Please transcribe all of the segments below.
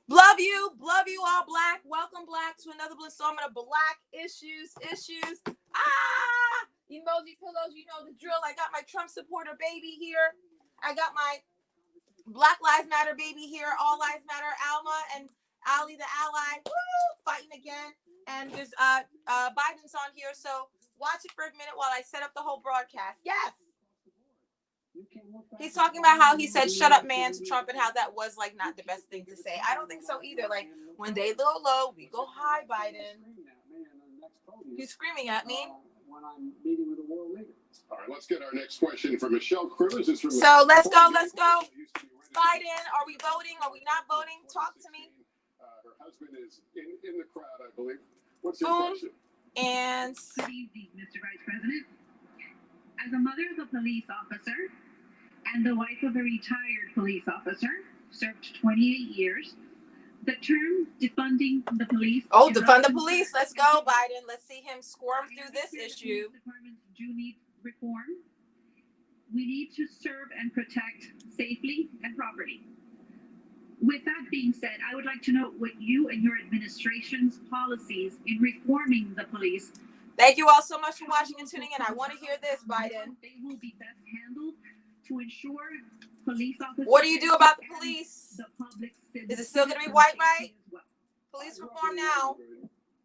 Love you all Black. Welcome Black to another installment of Black Issues. Emoji pillows, you know the drill. I got my Trump supporter baby here. I got my Black Lives Matter baby here. All Lives Matter. Alma and Ali the ally. Woo! Fighting again. And there's Biden's on here, so watch it for a minute while I set up the whole broadcast. Yes. He's talking about how he said "shut up, man" to Trump and how that was like not the best thing to say. I don't think so either. Like when they go low, we go high. Biden. He's screaming at me. When I'm meeting with a world leader. All right, let's get our next question from Michelle Cruz. So let's go. Biden, are we voting? Are we not voting? Talk to me. Her husband is in the crowd, I believe. What's your question? And good evening, Mr. Vice President. As a mother of a police officer and the wife of a retired police officer, served 28 years, the term defunding the police. Oh, defund the police. Let's go, Biden. Let's see him squirm through this issue. Departments do need reform. We need to serve and protect safely and property. With that being said, I would like to know what you and your administration's policies in reforming the police. Thank you all so much for watching and tuning in. I want to hear this, Biden. They will be best handled to ensure police officers. What do you do about the police? The public is it still going to be white, right? Well. Police reform now.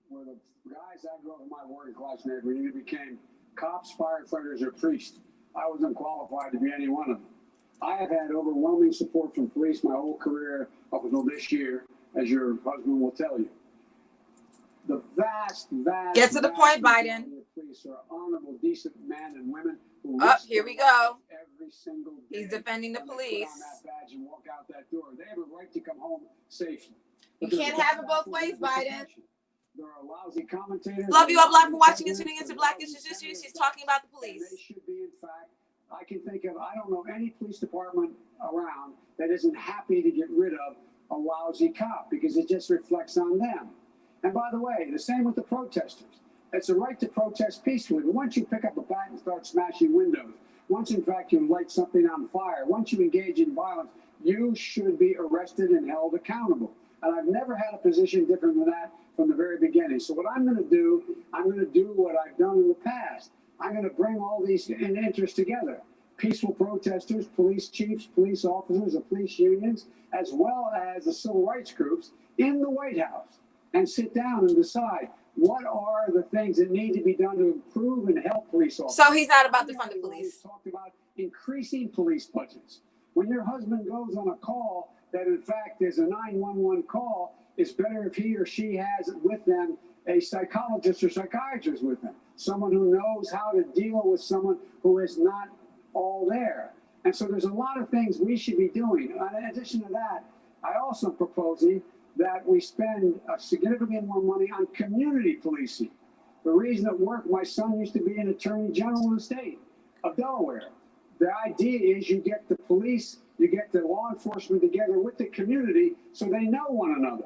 Where the guys I grew up in my working class neighborhood either became cops, firefighters, or priests. I wasn't qualified to be any one of them. I have had overwhelming support from police my whole career up until this year, as your husband will tell you. The vast get to the point, Biden. Police are honorable, decent men and women who here we go. Every single day. He's defending the police. Put on that badge and walk out that door. They have a right to come home safely. You can't have it both ways, Biden. There are lousy commentators. Love you all Black for watching and tuning into Black Issues. She's talking about the police. They should be, in fact, I can think of, I don't know any police department around that isn't happy to get rid of a lousy cop because it just reflects on them. And by the way, the same with the protesters. It's a right to protest peacefully. But once you pick up a bat and start smashing windows, once in fact you light something on fire, once you engage in violence, you should be arrested and held accountable. And I've never had a position different than that from the very beginning. So what I'm going to do what I've done in the past. I'm going to bring all these interests together. Peaceful protesters, police chiefs, police officers, the police unions, as well as the civil rights groups in the White House, and sit down and decide what are the things that need to be done to improve and help police officers. So he's not about to fund the police. Talked about increasing police budgets. When your husband goes on a call that in fact is a 911 call, it's better if he or she has with them a psychologist or psychiatrist with them, someone who knows how to deal with someone who is not all there. And so there's a lot of things we should be doing. In addition to that, I also am proposing that we spend significantly more money on community policing. The reason it worked, my son used to be an attorney general in the state of Delaware. The idea is you get the police, you get the law enforcement together with the community so they know one another.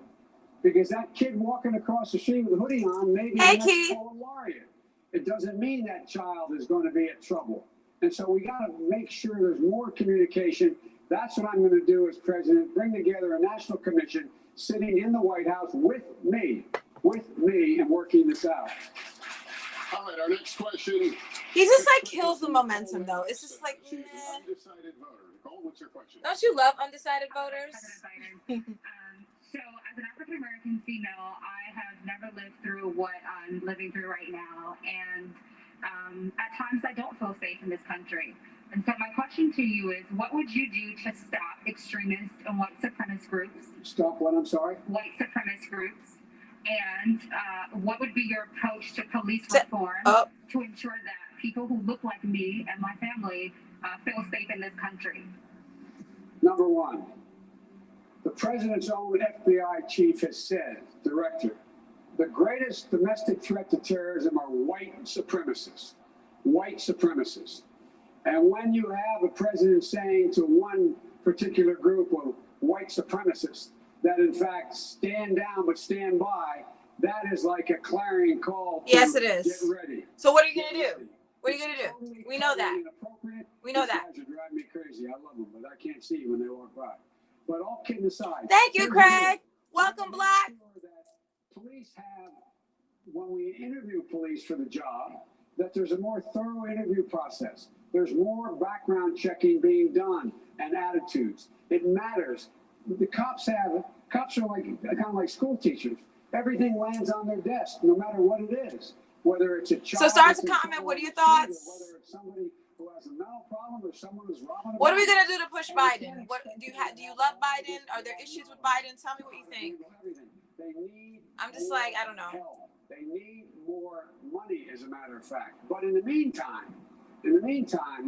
Because that kid walking across the street with a hoodie on may be a warrior. It doesn't mean that child is going to be in trouble. And so we got to make sure there's more communication. That's what I'm going to do as president, bring together a national commission sitting in the White House with me and working this out. All right, our next question. He just like kills the momentum though. It's just like, undecided voter. Nicole, what's your question? Don't you love undecided voters? So as an African-American female, I have never lived through what I'm living through right now. And at times I don't feel safe in this country. And so my question to you is, what would you do to stop extremist and white supremacist groups? Stop what, I'm sorry? White supremacist groups. And what would be your approach to police reform to ensure that people who look like me and my family feel safe in this country? Number one, the president's own FBI chief has said, director, the greatest domestic threat to terrorism are white supremacists. White supremacists. And when you have a president saying to one particular group of white supremacists that in fact stand down but stand by, that is like a clarion call to yes, it is. Get ready. So what are you going to do? What are you going to do? We know that. We know that. These guys are driving me crazy. I love them, but I can't see when they walk by. But all kidding aside. Thank you, Craig. Welcome, Black. Police have, when we interview police for the job, that there's a more thorough interview process. There's more background checking being done and attitudes. It matters. The cops are like kind of like school teachers. Everything lands on their desk, no matter what it is. Whether it's a child. So start to comment. What are your thoughts? Whether it's somebody who has a mental problem or someone who's robbing. What are we gonna do to push Biden? What do you love Biden? Are there issues with Biden? Tell me what you think. I'm just like, I don't know. They need more money, as a matter of fact. But in the meantime,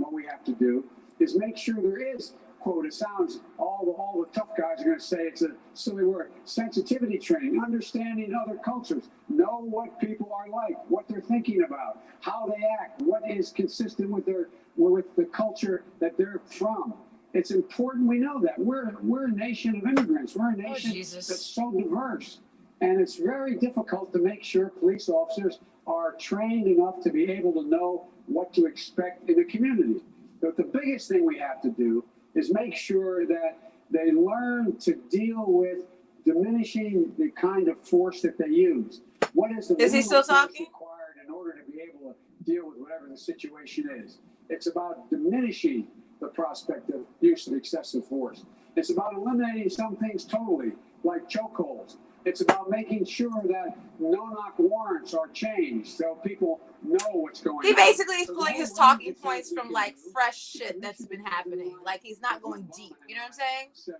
what we have to do is make sure there is, quote, it sounds, all the tough guys are going to say it's a silly word, sensitivity training, understanding other cultures, know what people are like, what they're thinking about, how they act, what is consistent with the culture that they're from. It's important we know that. We're a nation of immigrants. We're a nation that's so diverse. And it's very difficult to make sure police officers are trained enough to be able to know what to expect in the community. But the biggest thing we have to do is make sure that they learn to deal with diminishing the kind of force that they use. What is the Is he still talking? required in order to be able to deal with whatever the situation is? It's about diminishing the prospect of use of excessive force. It's about eliminating some things totally, like chokeholds. It's about making sure that no-knock warrants are changed so people know what's going on. He basically is pulling his talking points from like fresh shit that's been happening. Like he's not going deep. You know what I'm saying?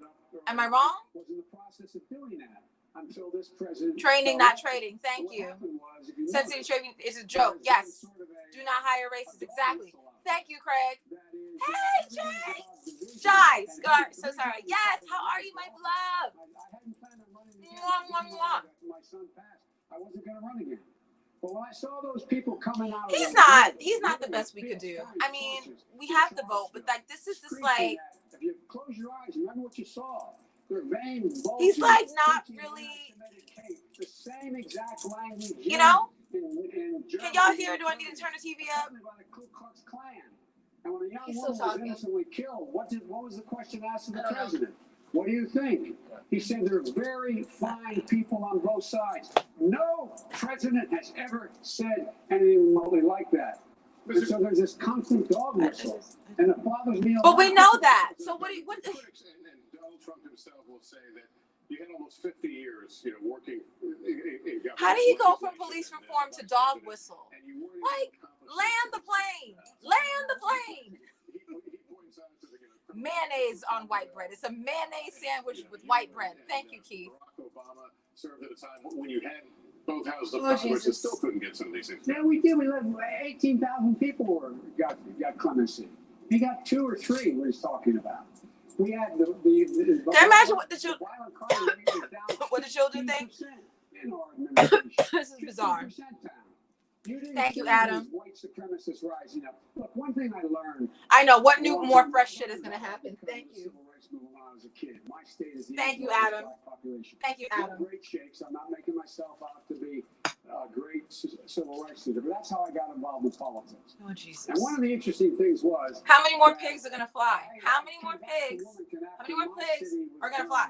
Am I wrong? Was in the process of doing that until this president. Training, not trading. Thank you. Sensitive trading is a joke. Yes. Do not hire racists. Exactly. Thank you, Craig. Hey, Jay. Jai. So sorry. Yes. How are you, my love? My son passed. I wasn't going to run again. But when I saw those people coming out, He's not the best we could do. I mean, we have to vote, but like this is just like, if you close your eyes, remember what you saw. Their vein, he's like not really, the same exact language. you know. In Can y'all hear? Do I need to turn the TV up? And when a young He's woman still was talking. innocently killed, what was the question asked of the president? What do you think? He said there are very fine people on both sides. No president has ever said anything remotely like that. And so there's this constant dog whistle, and it bothers me a lot. But we know that. So what? And Donald Trump himself will say that you had almost 50 years, working in government. How do you go from police reform to dog whistle? Like, land the plane. Land the plane. Mayonnaise on white bread. It's a mayonnaise sandwich with white bread. Thank you, Keith. Barack Obama served at a time when you had both houses of Oh, Congress and Jesus. still couldn't get some of these things. Yeah, we did. We let 18,000 people got clemency. He got 2 or 3. What he's talking about. We had the Can I imagine what the children? violent crime rate is down What the children think? 15% in our administration. This is bizarre. 15% down. Didn't Thank you, see Adam. these white supremacists rising up. Look, one thing I learned. I know what new, more fresh shit is gonna happen. Thank you. Civil rights movement when I was a kid. My state is the Thank you, largest Adam. black population. Thank you, Not Adam. great shakes. I'm not making myself out to be a great civil rights leader, but that's how I got involved in politics. Oh Jesus! And one of the interesting things was How many more pigs are gonna fly? How many more pigs? How many more pigs are gonna fly?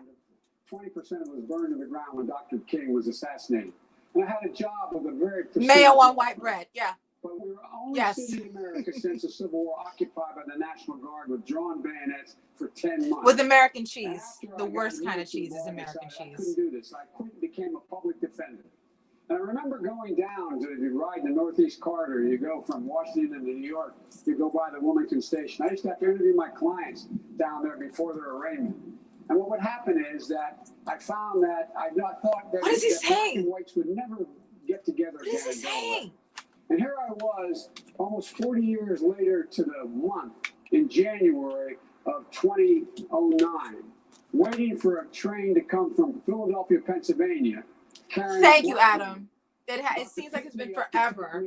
20% of it was burned to the ground when Dr. King was assassinated. And I had a job with a very Mayo on white bread. Yeah. But we were only Yes. city in America since the Civil War occupied by the National Guard with drawn bayonets for 10 months. With American cheese. After The I got worst kind of used to cheese is law, I American decided I cheese. couldn't do this. I quit and became a public defender. And I remember going down to ride the Northeast Corridor. You go from Washington to New York. You go by the Wilmington Station. I used to have to interview my clients down there before their arraignment. And what would happen is that I found that I thought that, What is he that black saying? and whites would never get together What is again. he saying? And here I was, almost 40 years later to the month, in January of 2009, waiting for a train to come from Philadelphia, Pennsylvania. Thank you, Adam. It seems like it's been forever.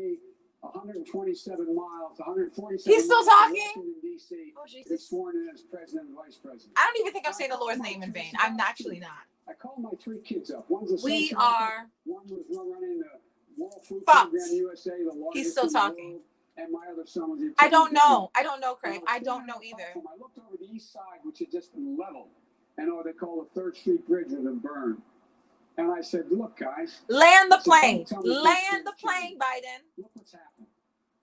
127 miles, 147 He's still miles to talking? Washington, D.C. Oh to be Jesus! sworn in as president and vice president. I don't even think I'm saying the Lord's name in vain. I'm actually not. I called my 3 kids up. One's a We social are worker, one was running the World Food fucked. Program USA, the largest He's still in the talking. world, and my other son was the I don't executive know. I don't know, Craig. I don't know either. I looked over the east side, which had just been leveled, and what they call the 3rd Street Bridge had been burned. And I said, look, guys. Land the I said, don't plane. tell me things Land can't the change. plane, Biden. Look what's happened.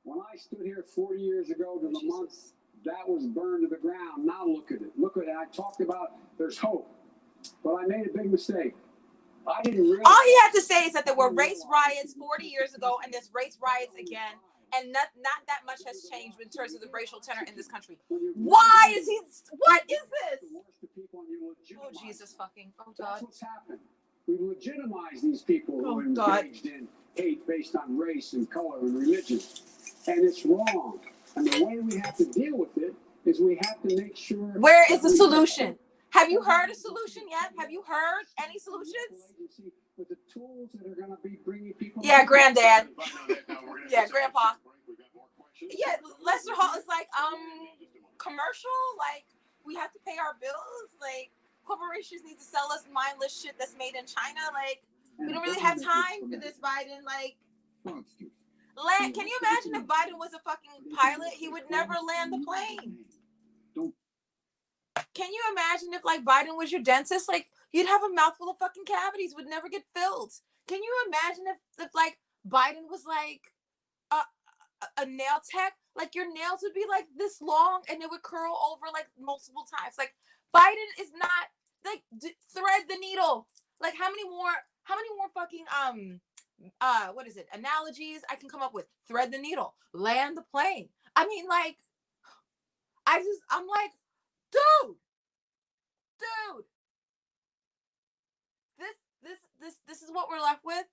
When I stood here 4 years ago to the month, that was burned to the ground. Now look at it. Look at it. I talked about there's hope. But I made a big mistake. I didn't realize. All he had to say is that there were race riots 40 years ago, and there's race riots again, and not that much has changed in terms of the racial tenor in this country. Why is he? What is this? Oh Jesus fucking! Oh God! That's what's happened. We legitimize these people who are engaged in hate based on race and color and religion, and it's wrong. And the way we have to deal with it is we have to make sure. Where is the solution? Have you heard a solution yet? Have you heard any solutions? With the tools that are going to be bringing people. Yeah, granddad. Yeah, grandpa. Yeah, Lester Hall is like, commercial. Like, we have to pay our bills. Like, corporations need to sell us mindless shit that's made in China. Like, we don't really have time for this, Biden. Like, land. Can you imagine if Biden was a fucking pilot? He would never land the plane. Can you imagine if like Biden was your dentist? Like you'd have a mouthful of fucking cavities, would never get filled. Can you imagine if like Biden was like a nail tech? Like your nails would be like this long and it would curl over like multiple times. Like Biden is not like thread the needle. Like how many more fucking what is it? Analogies I can come up with. Thread the needle, land the plane. I mean like I'm like dude, this is what we're left with.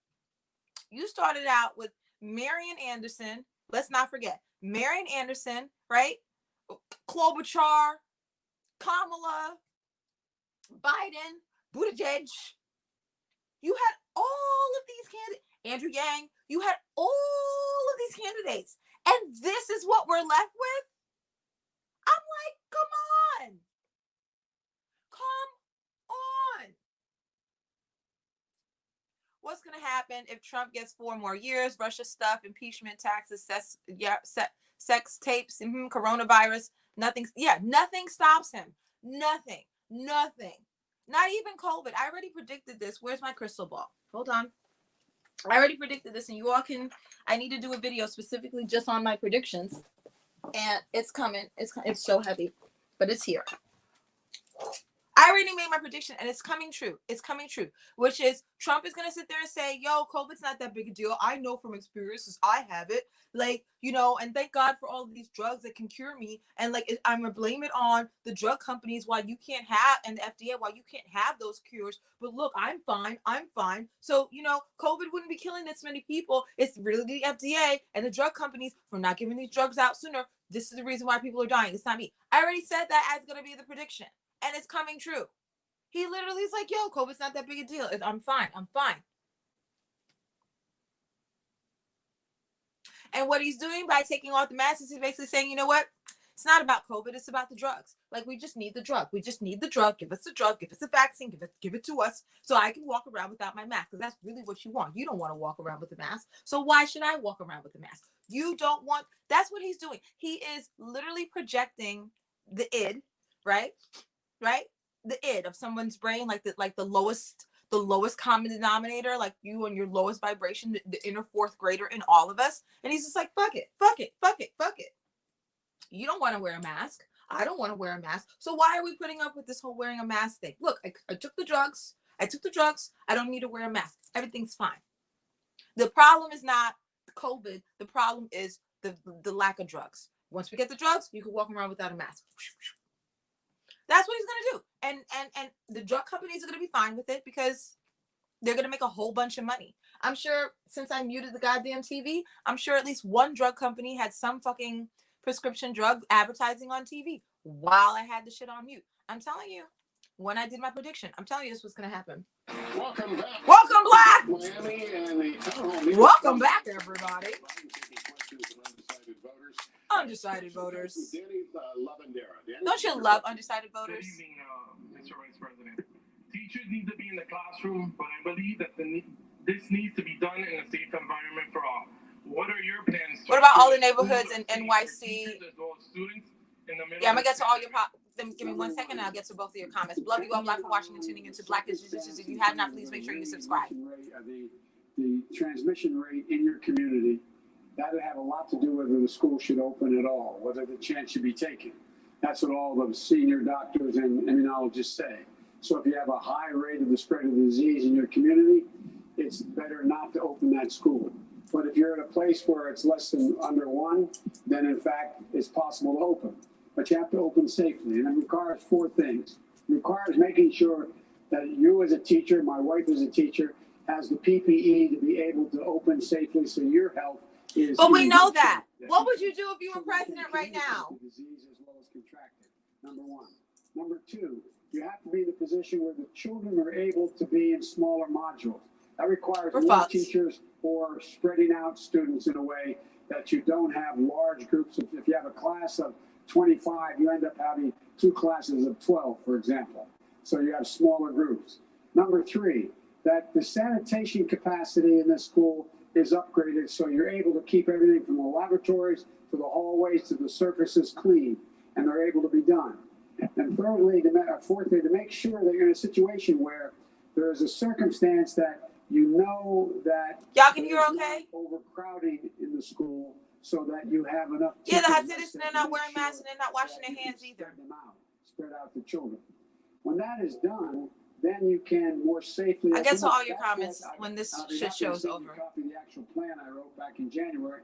You started out with Marian Anderson. Let's not forget Marian Anderson, right? Klobuchar, Kamala, Biden, Buttigieg. You had all of these candidates. Andrew Yang. You had all of these candidates, and this is what we're left with. I'm like, come on. What's going to happen if Trump gets 4 more years? Russia stuff, impeachment, taxes, sex tapes, coronavirus. Nothing stops him. Nothing. Not even COVID. I already predicted this. Where's my crystal ball? Hold on. I already predicted this, and you all can. I need to do a video specifically just on my predictions. And it's coming. It's so heavy, but it's here. I already made my prediction, and it's coming true. Which is Trump is going to sit there and say, yo, COVID's not that big a deal. I know from experiences. I have it. Like, and thank God for all of these drugs that can cure me. And like, I'm going to blame it on the drug companies why you can't have, and the FDA, why you can't have those cures. But look, I'm fine. So, COVID wouldn't be killing this many people. It's really the FDA and the drug companies for not giving these drugs out sooner. This is the reason why people are dying. It's not me. I already said that as going to be the prediction. And it's coming true. He literally is like, yo, COVID's not that big a deal. I'm fine. And what he's doing by taking off the masks is he's basically saying, you know what? It's not about COVID. It's about the drugs. Like, we just need the drug. Give us the drug. Give us the vaccine. Give it to us so I can walk around without my mask. Because that's really what you want. You don't want to walk around with a mask. So why should I walk around with a mask? You don't want. That's what he's doing. He is literally projecting the id, right? The id of someone's brain, like the lowest common denominator, like you and your lowest vibration, the inner 4th grader in all of us. And he's just like, fuck it. You don't want to wear a mask. I don't want to wear a mask. So why are we putting up with this whole wearing a mask thing? Look, I took the drugs. I don't need to wear a mask. Everything's fine. The problem is not COVID. The problem is the lack of drugs. Once we get the drugs, you can walk around without a mask. That's what he's going to do. And the drug companies are going to be fine with it because they're going to make a whole bunch of money. I'm sure since I muted the goddamn TV, I'm sure at least one drug company had some fucking prescription drug advertising on TV while I had the shit on mute. I'm telling you, when I did my prediction, I'm telling you this was going to happen. Welcome back. Welcome back. Miami and the town hall meeting. Welcome back, everybody. Undecided voters. Danny Lavandera. Don't you love undecided voters? Good evening, Mr. Vice President. Teachers need to be in the classroom, but I believe that this needs to be done in a safe environment for all. What are your plans? What about all the neighborhoods in NYC? As well as students in the middle Yeah, I'm gonna get to all your Then give me 1 second and I'll get to both of your comments. Love you all. Black for watching and tuning into Black is Jesus. If you have not, please make sure you subscribe. The transmission rate in your community, that would have a lot to do whether the school should open at all, whether the chance should be taken. That's what all the senior doctors and immunologists say. So if you have a high rate of the spread of the disease in your community, it's better not to open that school. But if you're at a place where it's less than under 1, then in fact it's possible to open. But you have to open safely, and it requires 4 things. It requires making sure that you as a teacher, my wife as a teacher, has the PPE to be able to open safely so your health is. But we know that. What would you do if you were president right now? Disease as well as contracted. Number 1. Number 2, you have to be in a position where the children are able to be in smaller modules. That requires more teachers or spreading out students in a way that you don't have large groups. If you have a class of 25, you end up having 2 classes of 12, for example. So you have smaller groups. Number 3, that the sanitation capacity in the school is upgraded so you're able to keep everything from the laboratories to the hallways to the surfaces clean, and they're able to be done. And fourthly, to make sure that you're in a situation where there is a circumstance that you know that y'all can hear okay? Overcrowding in the school so that you have enough. Yeah, the Hasidics, they're not wearing masks and they're not washing their hands either. Spread out the children. When that is done, then you can more safely. I get to all your comments when this shit show's over. Copy the actual plan I wrote back in July.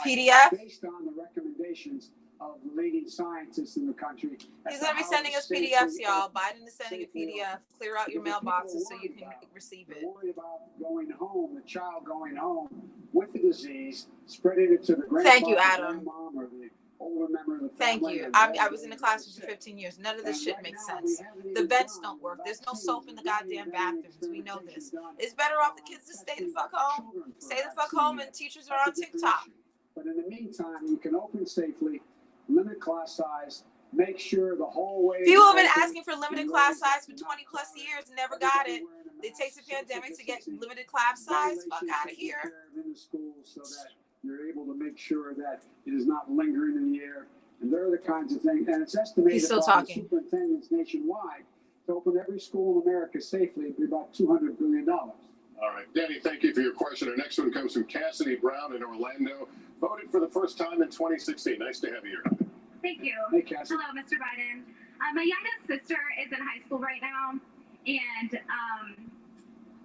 PDF? Based on the recommendations of the leading scientists in the country. He's going to be sending us PDFs, y'all. Biden is sending a PDF. Clear out your mailboxes so you can receive it. Worry about going home, the child going home with the disease, spreading it to the grandmom. Thank you, Adam. Or the older member of the Thank family. you. I was in the classroom for 15 years. None of this shit makes sense. The vents don't work. There's no soap in the goddamn bathrooms. We know this. It's better off the kids to stay the fuck home. Stay the fuck home, and teachers are on TikTok. But in the meantime, you can open safely, limit class size, make sure the hallway. People have been asking for limited class size for 20+ years, never got it. It takes a pandemic to get limited class size. Fuck out of here. In the school so that you're able to make sure that it is not lingering in the air. And they're the kinds of things, and it's estimated He's still by talking. the superintendents nationwide to open every school in America safely would be about $200 billion. All right, Danny, thank you for your question. Our next one comes from Cassidy Brown in Orlando. Voted for the first time in 2016. Nice to have you here. Thank you. Hey, Cassie. Hello, Mr. Biden. My youngest sister is in high school right now, and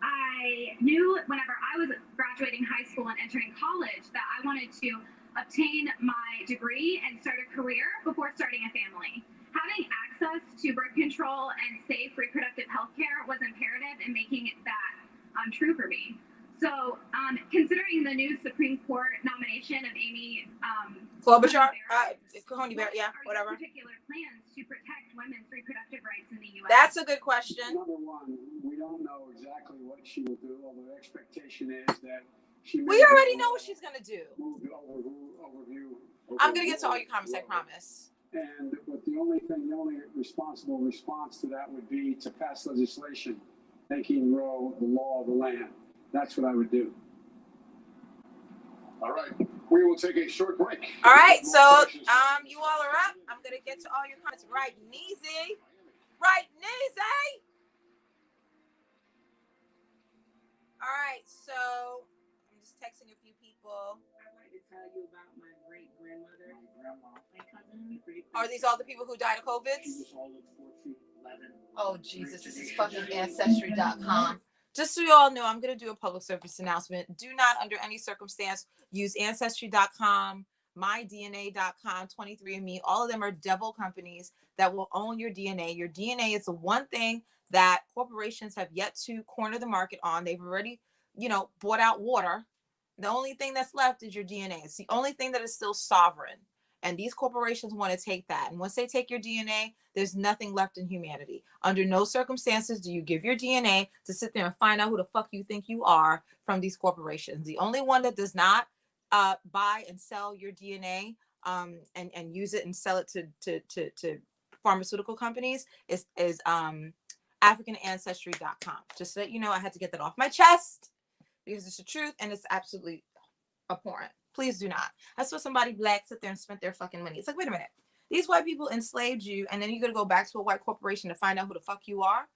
I knew whenever I was graduating high school and entering college that I wanted to obtain my degree and start a career before starting a family. Having access to birth control and safe reproductive health care was imperative in making that true for me. So, considering the new Supreme Court nomination of Amy Klobuchar, Coney Barrett, yeah, whatever. Particular plans to protect women's reproductive rights in the U.S. That's a good question. Number 1, we don't know exactly what she will do, although the expectation is that she. We already know what she's gonna do. Overview. I'm gonna get to all your comments, I promise. But the only responsible response to that would be to pass legislation making Roe the law of the land. That's what I would do. All right, we will take a short break. All right, so you all are up. I'm gonna get to all your comments right and easy. Right and easy. All right, so I'm just texting a few people. I'd like to tell you about my great grandmother, my cousin. Are these all the people who died of COVID? Oh Jesus, this is fucking Ancestry.com. Just so you all know, I'm going to do a public service announcement. Do not, under any circumstance, use Ancestry.com, MyDNA.com, 23andMe. All of them are devil companies that will own your DNA. Your DNA is the one thing that corporations have yet to corner the market on. They've already, bought out water. The only thing that's left is your DNA. It's the only thing that is still sovereign. And these corporations want to take that. And once they take your DNA, there's nothing left in humanity. Under no circumstances do you give your DNA to sit there and find out who the fuck you think you are from these corporations. The only one that does not buy and sell your DNA and use it and sell it to pharmaceutical companies is AfricanAncestry.com. Just so that you know, I had to get that off my chest because it's the truth and it's absolutely abhorrent. Please do not. That's what somebody black sit there and spent their fucking money. It's like, wait a minute. These white people enslaved you, and then you're gonna go back to a white corporation to find out who the fuck you are.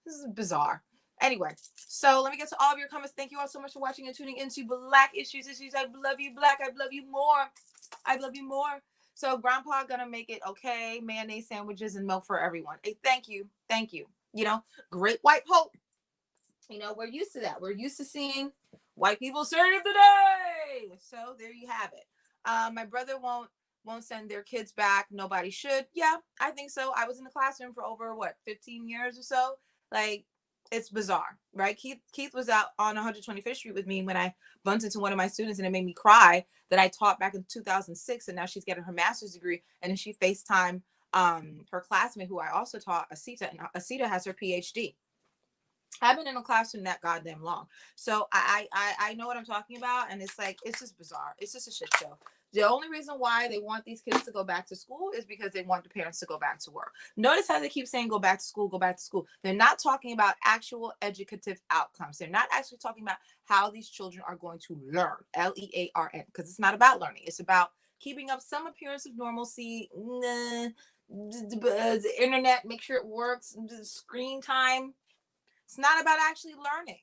This is bizarre. Anyway, so let me get to all of your comments. Thank you all so much for watching and tuning into Black Issues. I love you, Black. I love you more. I love you more. So Grandpa gonna make it okay. Mayonnaise sandwiches and milk for everyone. Hey, thank you. Thank you. You know, great white hope. You know, we're used to that. We're used to seeing white people save the day. So there you have it. My brother won't send their kids back. Nobody should. Yeah, I think so. I was in the classroom for over 15 years or so. Like, it's bizarre, right? Keith was out on 125th Street with me when I bumped into one of my students, and it made me cry that I taught back in 2006, and now she's getting her master's degree, and then she FaceTime her classmate who I also taught, Asita, and Asita has her PhD. I've been in a classroom that goddamn long, so I know what I'm talking about, and it's like, it's just bizarre. It's just a shit show. The only reason why they want these kids to go back to school is because they want the parents to go back to work. Notice how they keep saying go back to school, go back to school. They're not talking about actual educative outcomes. They're not actually talking about how these children are going to learn, Learn, because it's not about learning. It's about keeping up some appearance of normalcy, the internet, make sure it works, the screen time. It's not about actually learning.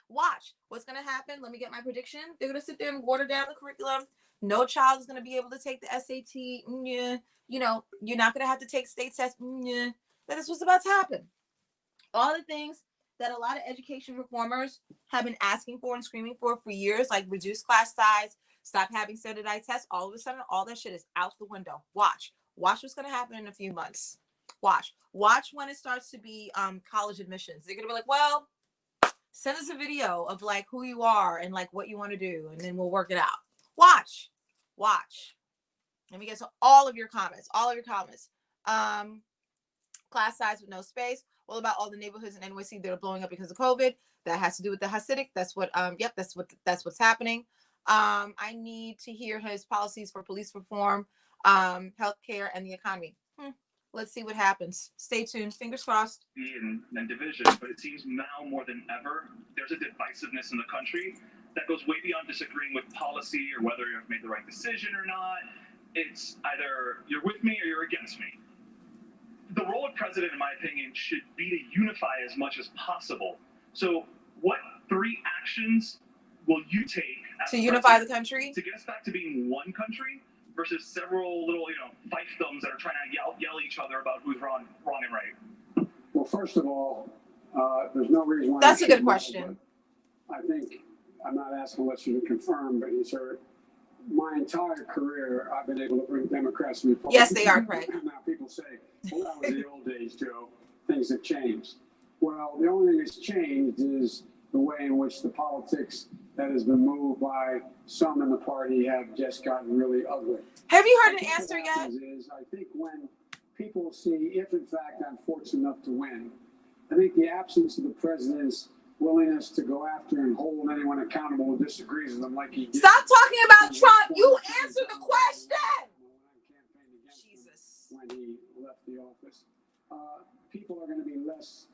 Watch what's going to happen. Let me get my prediction. They're going to sit there and water down the curriculum. No child is going to be able to take the SAT. You know, you're not going to have to take state tests. That is what's about to happen. All the things that a lot of education reformers have been asking for and screaming for years, like reduce class size, stop having standardized tests, all of a sudden, all that shit is out the window. Watch what's going to happen in a few months. Watch when it starts to be college admissions. They're going to be like, well, send us a video of like who you are and like what you want to do, and then we'll work it out. Watch. Let me get to all of your comments. Class size with no space. What about all the neighborhoods in NYC that are blowing up because of COVID? That has to do with the Hasidic. That's what. That's what's happening. I need to hear his policies for police reform, healthcare, and the economy. Let's see what happens. Stay tuned. Fingers crossed. And division, but it seems now more than ever there's a divisiveness in the country that goes way beyond disagreeing with policy or whether you've made the right decision or not. It's either you're with me or you're against me. The role of president, in my opinion, should be to unify as much as possible. So what 3 actions will you take to unify the country? To get us back to being one country versus several little, fiefdoms that are trying to yell at each other about who's wrong and right? Well, first of all, there's no reason why. That's a good question. I think, I'm not asking unless you can confirm, but sir, my entire career, I've been able to bring Democrats and Republicans. Yes, they are, Craig. Now people say, well, that was the old days, Joe. Things have changed. Well, the only thing that's changed is the way in which the politics that has been moved by some in the party have just gotten really ugly. Have you heard an answer yet? I think when people see, if in fact I'm fortunate enough to win, I think the absence of the president's willingness to go after and hold anyone accountable who disagrees with them like he did. Stop talking about Trump. You answer the question. Jesus. When he left the office, people are going to be less.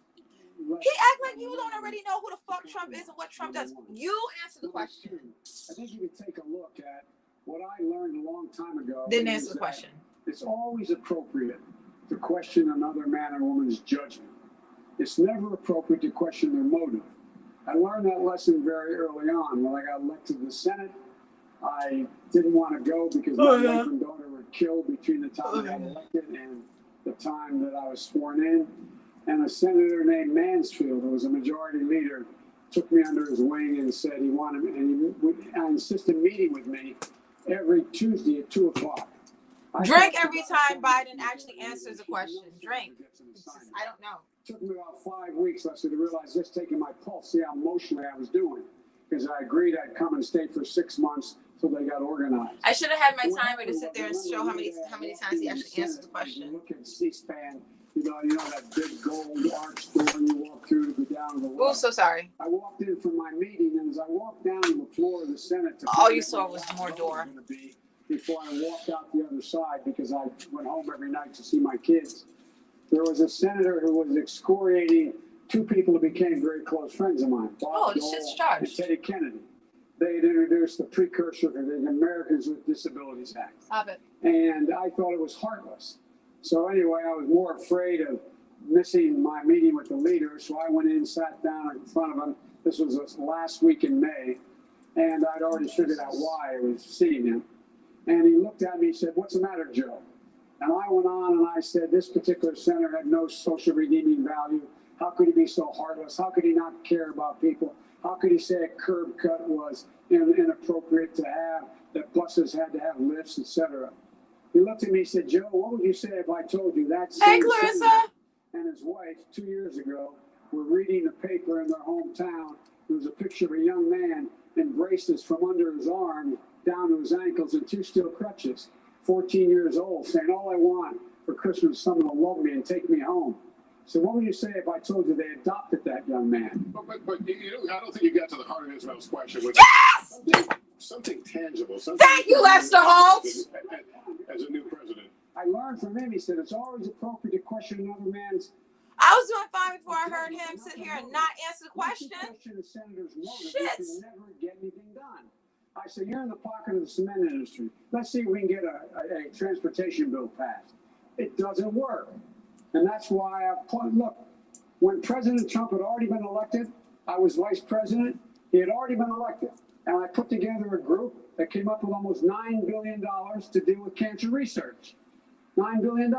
He act like you don't already know who the fuck Trump is and what Trump does. You answer the question. I think you could take a look at what I learned a long time ago. Didn't answer the question. It's always appropriate to question another man or woman's judgment. It's never appropriate to question their motive. I learned that lesson very early on. When I got elected to the Senate, I didn't want to go because my wife and daughter were killed between the time I got elected and the time that I was sworn in. And a senator named Mansfield, who was a majority leader, took me under his wing and said he wanted me, and he would insisted meeting with me every Tuesday at 2:00. Drink every time Biden actually answers a question. Drink. I don't know. It took me about 5 weeks, Leslie, to realize just taking my pulse, see how emotionally I was doing. Because I agreed I'd come and stay for 6 months till they got organized. I should have had my timer to sit there and show how many times he actually answered the question. Look at C-SPAN, you know that big gold arch door you walk through to go down to the Oh, so sorry. I walked in from my meeting, and as I walked down to the floor of the Senate, all you saw was more door. Before I walked out the other side, because I went home every night to see my kids, there was a senator who was excoriating 2 people who became very close friends of mine, Bob Dole and Teddy Kennedy. they had introduced the precursor to the Americans with Disabilities Act. Stop it. And I thought it was heartless. So anyway, I was more afraid of missing my meeting with the leader, so I went in, sat down in front of him. This was last week in May, and I'd already figured out why I was seeing him. And he looked at me and said, "What's the matter, Joe?" And I went on and I said, this particular senator had no social redeeming value. How could he be so heartless? How could he not care about people? How could he say a curb cut was inappropriate to have, that buses had to have lifts, etc.? He looked at me and said, "Joe, what would you say if I told you that Hey, same Clarissa. senator and his wife 2 years ago were reading the paper in their hometown? There was a picture of a young man in braces from under his arm down to his ankles and 2 steel crutches, 14 years old, saying, 'All I want for Christmas is someone to love me and take me home.'" So what would you say if I told you they adopted that young man? But you know, I don't think you got to the heart of Isabel's question. Yes! Something tangible. Something Thank you, Lester Holtz. As a new president. I learned from him, he said, it's always appropriate to question another man's. I was doing fine before I heard him sit here and not answer the question. Question the senator's motive, Shit. you can never get anything done. I said, you're in the pocket of the cement industry. Let's see if we can get a transportation bill passed. It doesn't work. And that's why look, when President Trump had already been elected, I was vice president. He had already been elected. And I put together a group that came up with almost $9 billion to deal with cancer research. $9 billion.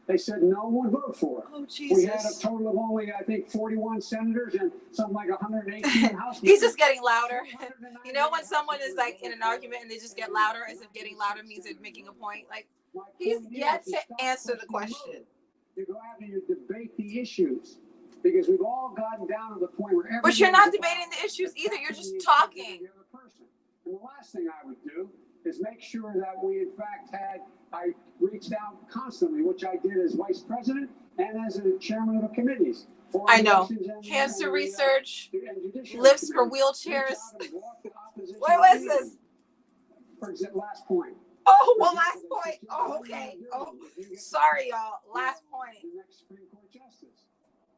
They said no one voted for it. Oh, We had a Jesus. total of only, I think, 41 senators and something like 118 House members. He's just getting louder. You know when someone is like in an argument and they just get louder as if getting louder means they're making a point? Like, he's yet to answer the question. You go out and you debate the issues. Because we've all gotten down to the point where But you're not debating the issues either. You're just talking. The other person. And the last thing I would do is make sure that we, in fact, I reached out constantly, which I did as vice president and as a chairman of the committees. I know. Cancer research, lifts for wheelchairs. What was this? For example, last point. Oh, well, last point. Oh, okay. Oh, sorry, y'all. Last point. The next Supreme Court justice.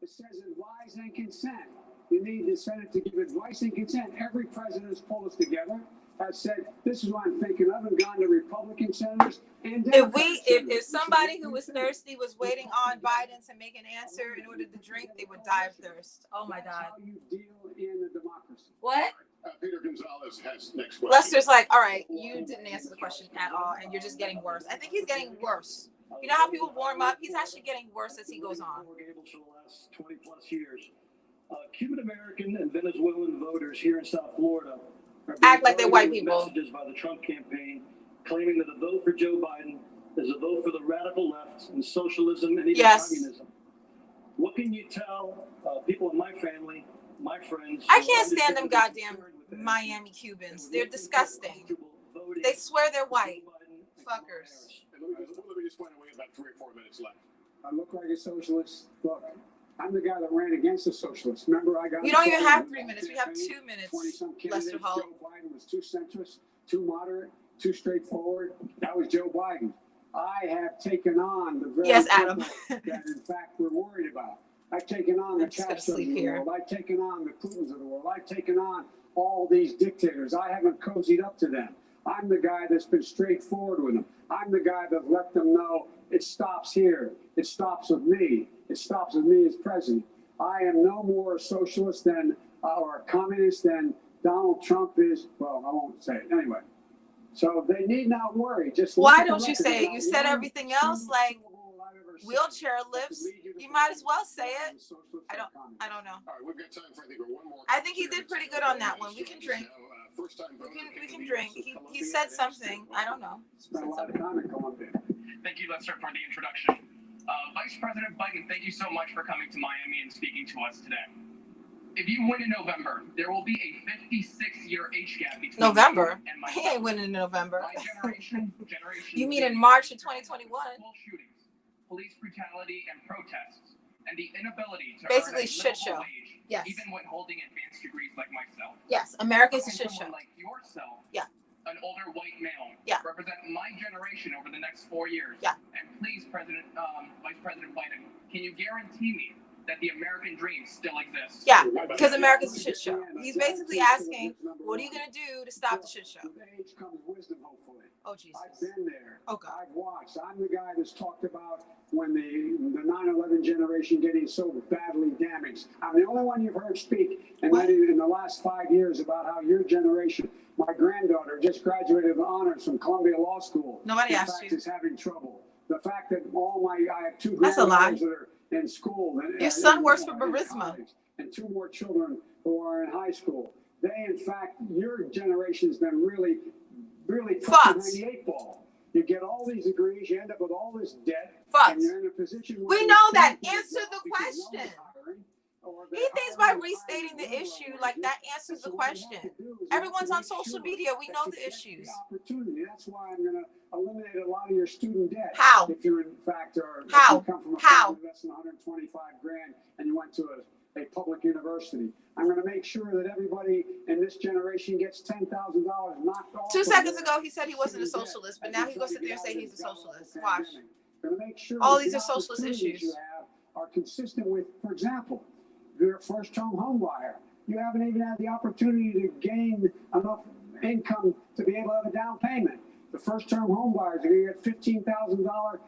It says advise and consent. You need the Senate to give advice and consent. Every president has pulled us together, has said, this is what I'm thinking of, and gone to Republican senators and If somebody who was thirsty was waiting on Biden to make an answer in order to drink, they would die of thirst. Oh my That's God. how you deal in a democracy. What? Peter Gonzalez has next question. Lester's like, all right, you didn't answer the question at all, and you're just getting worse. I think he's getting worse. You know how people warm up? He's actually getting worse as he goes on. For the last 20 plus years. Cuban American and Venezuelan voters here in South Florida are Act like they're white being people. messages by the Trump campaign claiming that a vote for Joe Biden is a vote for the radical left and socialism and even communism. What can you tell people in my family, my friends? I can't stand them goddamn Miami Cubans. They're disgusting. They swear they're white. Fuckers. Let me just point out we have about 3 or 4 minutes left. I look like a socialist. Look, I'm the guy that ran against the socialists. Remember, I got. You don't even have 3 minutes. We have 2 minutes, 20-some candidates. Lester Holt. Joe Biden was too centrist, too moderate, too straightforward. That was Joe Biden. I have taken on the very Yes, Adam. people that, in fact, we're worried about. I've taken on the I'm just gonna Castros of sleep the here. world. I've taken on the Putins of the world. I've taken on all these dictators. I haven't cozied up to them. I'm the guy that's been straightforward with them. I'm the guy that let them know it stops here. It stops with me. It stops with me as president. I am no more a socialist than or a communist than Donald Trump is. Well, I won't say it anyway. So they need not worry. Just Why look at don't the you record. say it? You Not said one everything else, like I've ever said wheelchair that lifts. could lead to You the might as well say position it. of a socialist I or don't communist. know. All right, we've got time for, I think, one more. I think he did pretty good on that one. We can drink. First time We can drink. He said something. I don't know. Spent a lot of time in Colombia. Thank you, Lester, for the introduction. Vice President Biden, thank you so much for coming to Miami and speaking to us today. If you win in November, there will be a 56-year age gap between November? you and my He ain't winning in November. My generation. You mean in March of 2021? School shootings, police brutality, and protests, and the inability to Basically earn a shit livable show. wage, Yes. even when holding advanced degrees like myself. Yes, America's a And shit show. someone like yourself, Yeah. an older white male, Yeah. represent my generation over the next 4 years. Yeah. And please, Vice President Biden, can you guarantee me that the American dream still exists. Yeah, because America's a shit show. He's basically asking, what are you going to do to stop the shit show? With age comes wisdom, hopefully. Oh, Jesus. I've been there. Oh, God. I've watched. I'm the guy that's talked about when the 9/11 generation getting so badly damaged. I'm the only one you've heard speak in the last 5 years about how your generation, my granddaughter just graduated with honors from Columbia Law School. Nobody in asked fact, you. is having trouble. The fact that I have two That's a lie. granddaughters that are in school. Your son works for Burisma. And two more children who are in high school. They, in fact, your generation's been really Fucked. pushing the 8 ball. You get all these degrees, you end up with all this debt, Fucked. and you're in a position where We you know that. can't Answer get the help because no question. one's hiring, or He they're thinks by hiring restating the one issue, level like that average. answers the So what we have question. to do is we have Everyone's to on make social sure media. We that know you the get issues. Opportunity. That's why I'm going to eliminate a lot of your student debt. How? If you, in fact, are How? if you come from a How? family less than 125 grand and you went to a public university. I'm going to make sure that everybody in this generation gets $10,000 knocked off. 2 of seconds their ago, he said he wasn't a student debt socialist, but as now we he try goes to sit there get and say out of he's a this god-awful socialist. Watch. pandemic. Going to make sure All that these the are socialist opportunities issues. you have are consistent with, for example, your first-time home buyer. You haven't even had the opportunity to gain enough income to be able to have a down payment. The first-term home buyers are going to get $15,000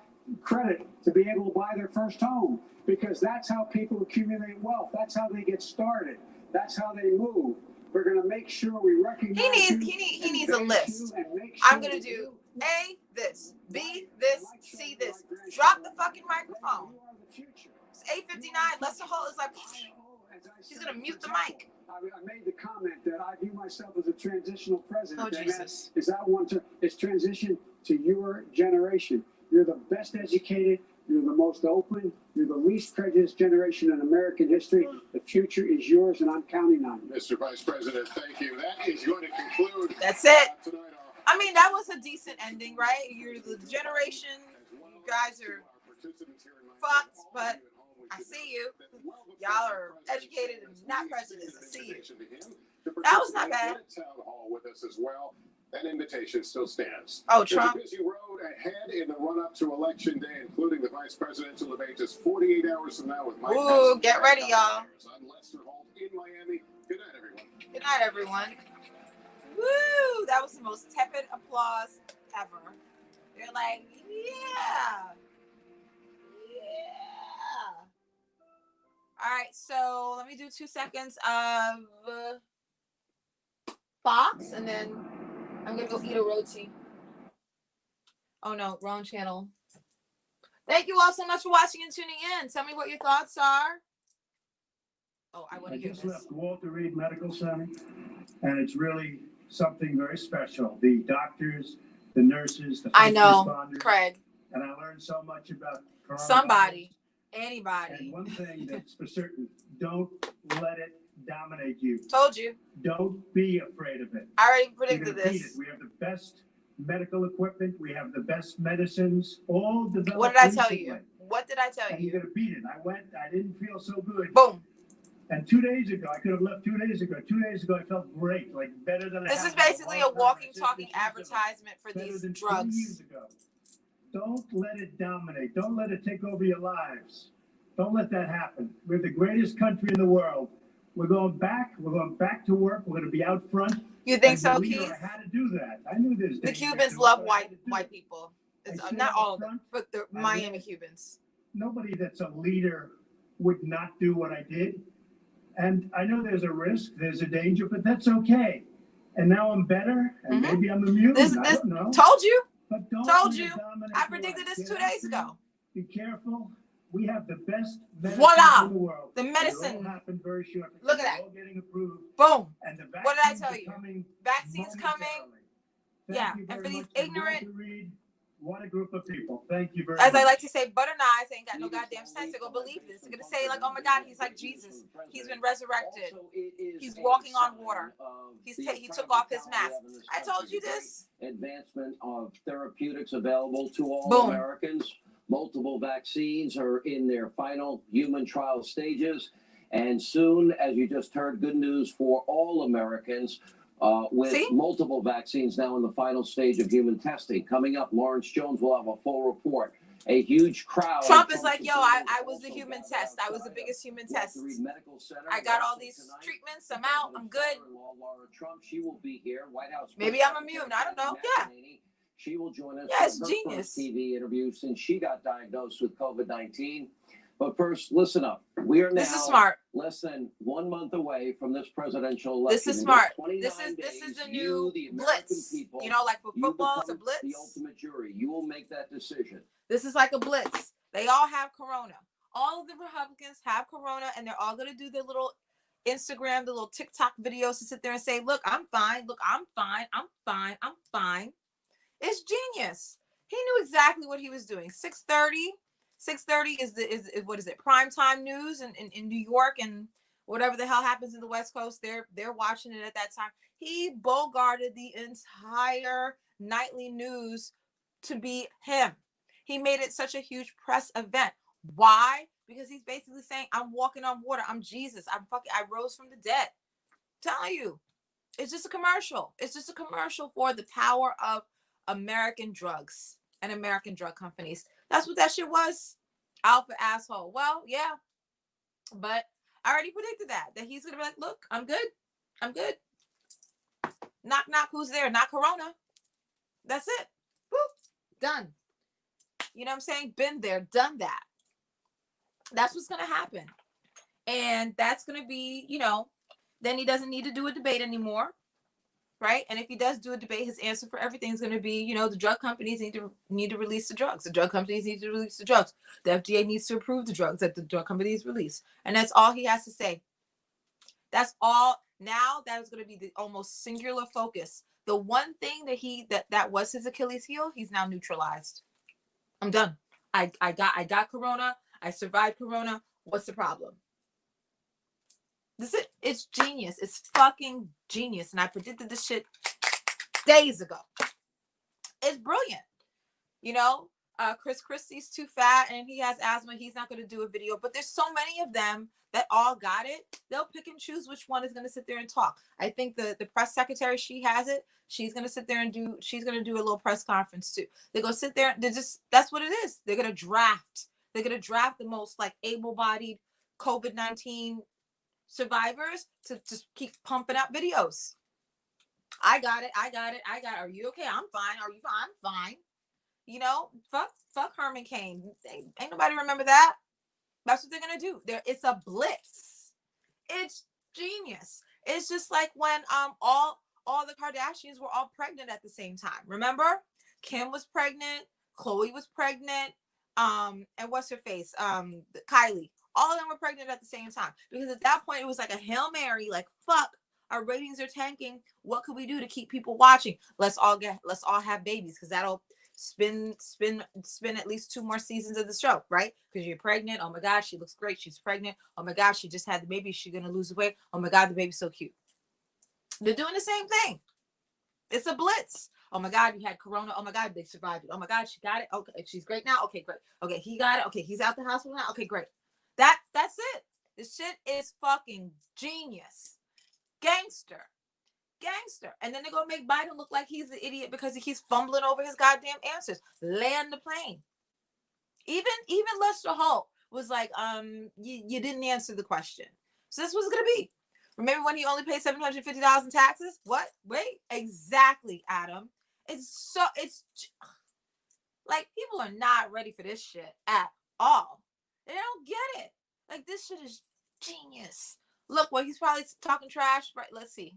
credit to be able to buy their first home, because that's how people accumulate wealth. That's how they get started. That's how they move. We're going to make sure we recognize He needs a list. I'm going to do A, this, B, this, C, this. Drop the fucking microphone. It's 8:59. Lester Holt is like, he's going to mute the mic. I made the comment that I view myself as a transitional president. Oh, Jesus. Is that one to, it's transition to your generation. You're the best educated. You're the most open. You're the least prejudiced generation in American history. The future is yours, and I'm counting on you. Mr. Vice President, thank you. That is going to conclude. That's it. Tonight, I mean, that was a decent ending, right? You're the generation. You guys are fucked, but I see you. Y'all are educated and not prejudiced. I see you. That was not bad. Town hall with us as well. That invitation still stands. Oh, There's Trump. a busy road ahead in the run-up to Election Day, including the vice presidential debate just 48 hours from now with Mike Pence. Ooh, get ready, y'all. I'm Lester Holt in Miami. Good night, everyone. Good night, everyone. Woo! That was the most tepid applause ever. They're like, yeah. Yeah. All right, so let me do 2 seconds of Fox, and then I'm going to go eat a roti. Oh, no, wrong channel. Thank you all so much for watching and tuning in. Tell me what your thoughts are. Oh, I want to hear just this. left Walter Reed Medical Center, and it's really something very special. The doctors, the nurses, the I first know, responders, Craig. and I learned so much about coronavirus. Somebody, And anybody. one thing that's for certain, don't let it dominate you. Told you. Don't be afraid of it. I already You're predicted gonna beat this. it. We have the best medical equipment. We have the best medicines, all developed What did I tell recently. you? What did I tell And you? you're gonna beat it. I didn't feel so good. Boom. And 2 days ago, I could have left 2 days ago. 2 days ago, I felt great, like better than I This have is in a basically a long time. walking, I said talking this is advertisement for better these than 2 drugs. years ago. Don't let it dominate. Don't let it take over your lives. Don't let that happen. We're the greatest country in the world. We're going back. We're going back to work. We're going to be out front. You think As a so, leader, Keith? I had to do that. I knew this. The Cubans love white people. It's, I stood not out all of them, front. but the I Miami did. Cubans. Nobody that's a leader would not do what I did. And I know there's a risk, there's a danger, but that's okay. And now I'm better, and Mhm. maybe I'm immune. This I don't know. told you. But don't Told let it you. dominate I your predicted life. this Get 2 out days there, ago. Be careful. We have the best medicine Voila. in the world. The It'll medicine. all happen very shortly. Look at They're that. all getting approved. Boom. And the What did I vaccines tell are you? coming Vaccines coming. momentarily. Yeah, Thank you and very for these much to ignorant- Walter Reed. What a group of people. Thank you very As much. I like to say, butter knives ain't got no goddamn sense to go believe this. They're gonna say like, oh my God, he's like Jesus. He's been resurrected. He's walking on water. He took off his mask. I told you this. Advancement of therapeutics available to all Boom. Americans. Multiple vaccines are in their final human trial stages. And soon, as you just heard, good news for all Americans with See? multiple vaccines now in the final stage of human testing. Coming up, Lawrence Jones will have a full report. a huge crowd. Trump is like, yo, I was the human test. I was the biggest human test. I got all these treatments. I'm out. I'm good. Laura Trump, she will be here. White House. Maybe I'm immune. I don't know. Yeah. She will join us. Yeah, it's for her genius. first TV interview since she got diagnosed with COVID-19. But first, listen up. We are now This is smart. less than 1 month away from this presidential election. This is smart. This is days, the new the American blitz. people, You know, like for you football, it's a become blitz. the ultimate jury. You will make that decision. This is like a blitz. They all have corona. All of the Republicans have corona, and they're all going to do their little Instagram, the little TikTok videos to sit there and say, look, I'm fine. Look, I'm fine. I'm fine. I'm fine. It's genius. He knew exactly what he was doing. 6:30 is what is it? Primetime news in New York, and whatever the hell happens in the West Coast, they're watching it at that time. He bogarted the entire nightly news to be him. He made it such a huge press event. Why? Because he's basically saying, I'm walking on water. I'm Jesus. I rose from the dead. I'm telling you, it's just a commercial. It's just a commercial for the power of American drugs and American drug companies. That's what that shit was. Alpha asshole. Well, yeah. But I already predicted that he's going to be like, look, I'm good. I'm good. Knock, knock. Who's there? Not corona. That's it. Boop. Done. You know what I'm saying? Been there, done that. That's what's going to happen. And that's going to be, you know, then he doesn't need to do a debate anymore. Right. And if he does do a debate, his answer for everything is going to be, you know, the drug companies need to release the drugs. The drug companies need to release the drugs. The FDA needs to approve the drugs that the drug companies release. And that's all he has to say. That's all. Now that is going to be the almost singular focus. The one thing that was his Achilles heel, he's now neutralized. I'm done. I got corona. I survived corona. What's the problem? This is it. It's genius. It's fucking genius. And I predicted this shit days ago. It's brilliant. You know, Chris Christie's too fat and he has asthma. He's not going to do a video. But there's so many of them that all got it. They'll pick and choose which one is going to sit there and talk. I think the press secretary, she has it. She's going to sit there and she's going to do a little press conference too. They go sit there. That's what it is. They're going to draft. They're going to draft the most like able-bodied COVID-19 survivors to just keep pumping out videos. I got it. Are you okay? I'm fine. Are you fine? I'm fine. You know, fuck Herman Cain. Ain't nobody remember that. That's what they're gonna do. It's a blitz. It's genius. It's just like when all the Kardashians were all pregnant at the same time. Remember? Kim was pregnant, Khloe was pregnant, and what's her face? Kylie. All of them were pregnant at the same time. Because at that point it was like a Hail Mary, like fuck, our ratings are tanking. What could we do to keep people watching? Let's all have babies, because that'll spin at least 2 more seasons of the show, right? Because you're pregnant. Oh my God, she looks great. She's pregnant. Oh my God, she just had the baby. She's gonna lose weight. Oh my God, the baby's so cute. They're doing the same thing. It's a blitz. Oh my God, you had corona. Oh my God, they survived it. Oh my God, she got it. Okay, she's great now. Okay, great. Okay, he got it. Okay, he's out the hospital now. Okay, great. That's it. This shit is fucking genius. Gangster. And then they're gonna make Biden look like he's the idiot because he keeps fumbling over his goddamn answers. Land the plane. Even Lester Holt was like, you didn't answer the question. So this was gonna be. Remember when he only paid $750 in taxes? What? Wait, exactly, Adam. It's like people are not ready for this shit at all. They don't get it. Like, this shit is genius. Look, well, he's probably talking trash. Right, let's see.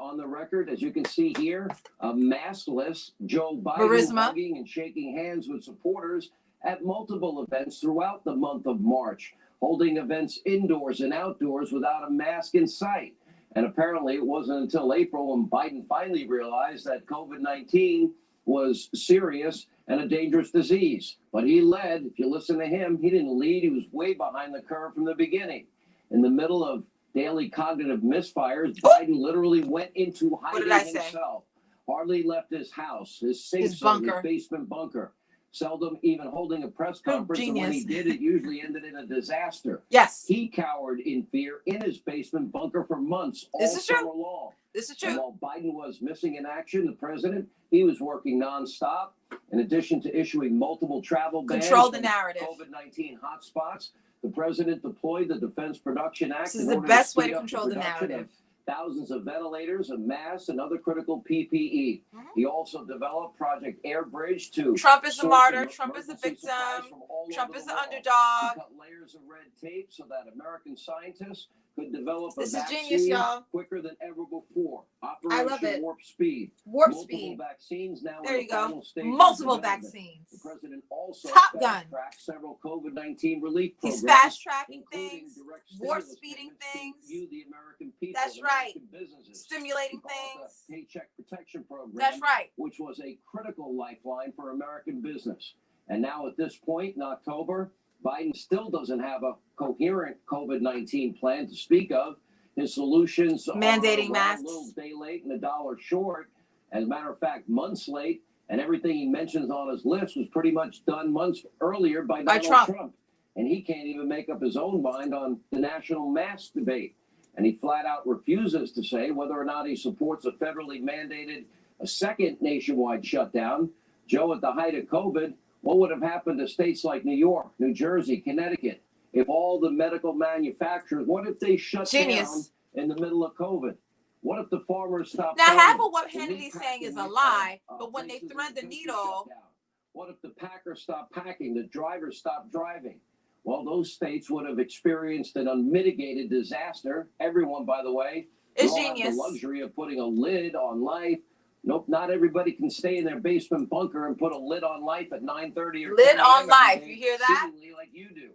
On the record, as you can see here, a maskless Joe Biden hugging and shaking hands with supporters at multiple events throughout the month of March, holding events indoors and outdoors without a mask in sight. And apparently it wasn't until April when Biden finally realized that COVID-19 was serious and a dangerous disease. But he led. If you listen to him, he didn't lead. He was way behind the curve from the beginning. In the middle of daily cognitive misfires, Biden literally went into hiding himself. Hardly left his house, his safe zone, his basement bunker. Seldom even holding a press conference. And when he did, it usually ended in a disaster. Yes. He cowered in fear in his basement bunker for months, all summer long. This is true. And while Biden was missing in action, the president, he was working nonstop. In addition to issuing multiple travel bans Control the from narrative. COVID-19 hotspots, the president deployed the Defense Production Act. This is in the order best way speed to up control the production of narrative. thousands of ventilators, of masks, and other critical PPE. He also developed Project Airbridge to Trump is the source martyr. em- Trump is the emergency supplies victim. from all Trump over is the the world. underdog. He cut layers of red tape so that American scientists could develop This a is vaccine genius, y'all. quicker than ever before. I love Operation it. Warp Speed. Warp Multiple speed. vaccines now There in you the go. final stages of Multiple development. vaccines. The president also Top Gun. fast-tracked several COVID-19 relief He's programs, fast tracking including things, direct warp stimulus speeding payments to things. you, the American people, That's and right. American businesses. Stimulating He called it things. the Paycheck Protection Program. That's right. Which was a critical lifeline for American business. And now at this point in October, Biden still doesn't have a coherent COVID-19 plan to speak of. His solutions Mandating are masks. a little day late and a dollar short. As a matter of fact, months late. And everything he mentions on his list was pretty much done months earlier by Donald Trump. And he can't even make up his own mind on the national mask debate. And he flat out refuses to say whether or not he supports a federally mandated a second nationwide shutdown. Joe, at the height of COVID, what would have happened to states like New York, New Jersey, Connecticut, if all the medical manufacturers, what if they shut down in the middle of COVID? What if the farmers stopped? Now, farming? half of what The Hannity's meat saying is a packing lie, plants, but when they places thread the in country needle, shut down. What if the packers stopped packing, the drivers stopped driving? Well, those states would have experienced an unmitigated disaster. Everyone, by the way, it's don't have genius. the luxury of putting a lid on life. Nope, not everybody can stay in their basement bunker and put a lid on life at 9:30 or Lid 10 on a.m. life. every day, You hear that? seemingly like you do.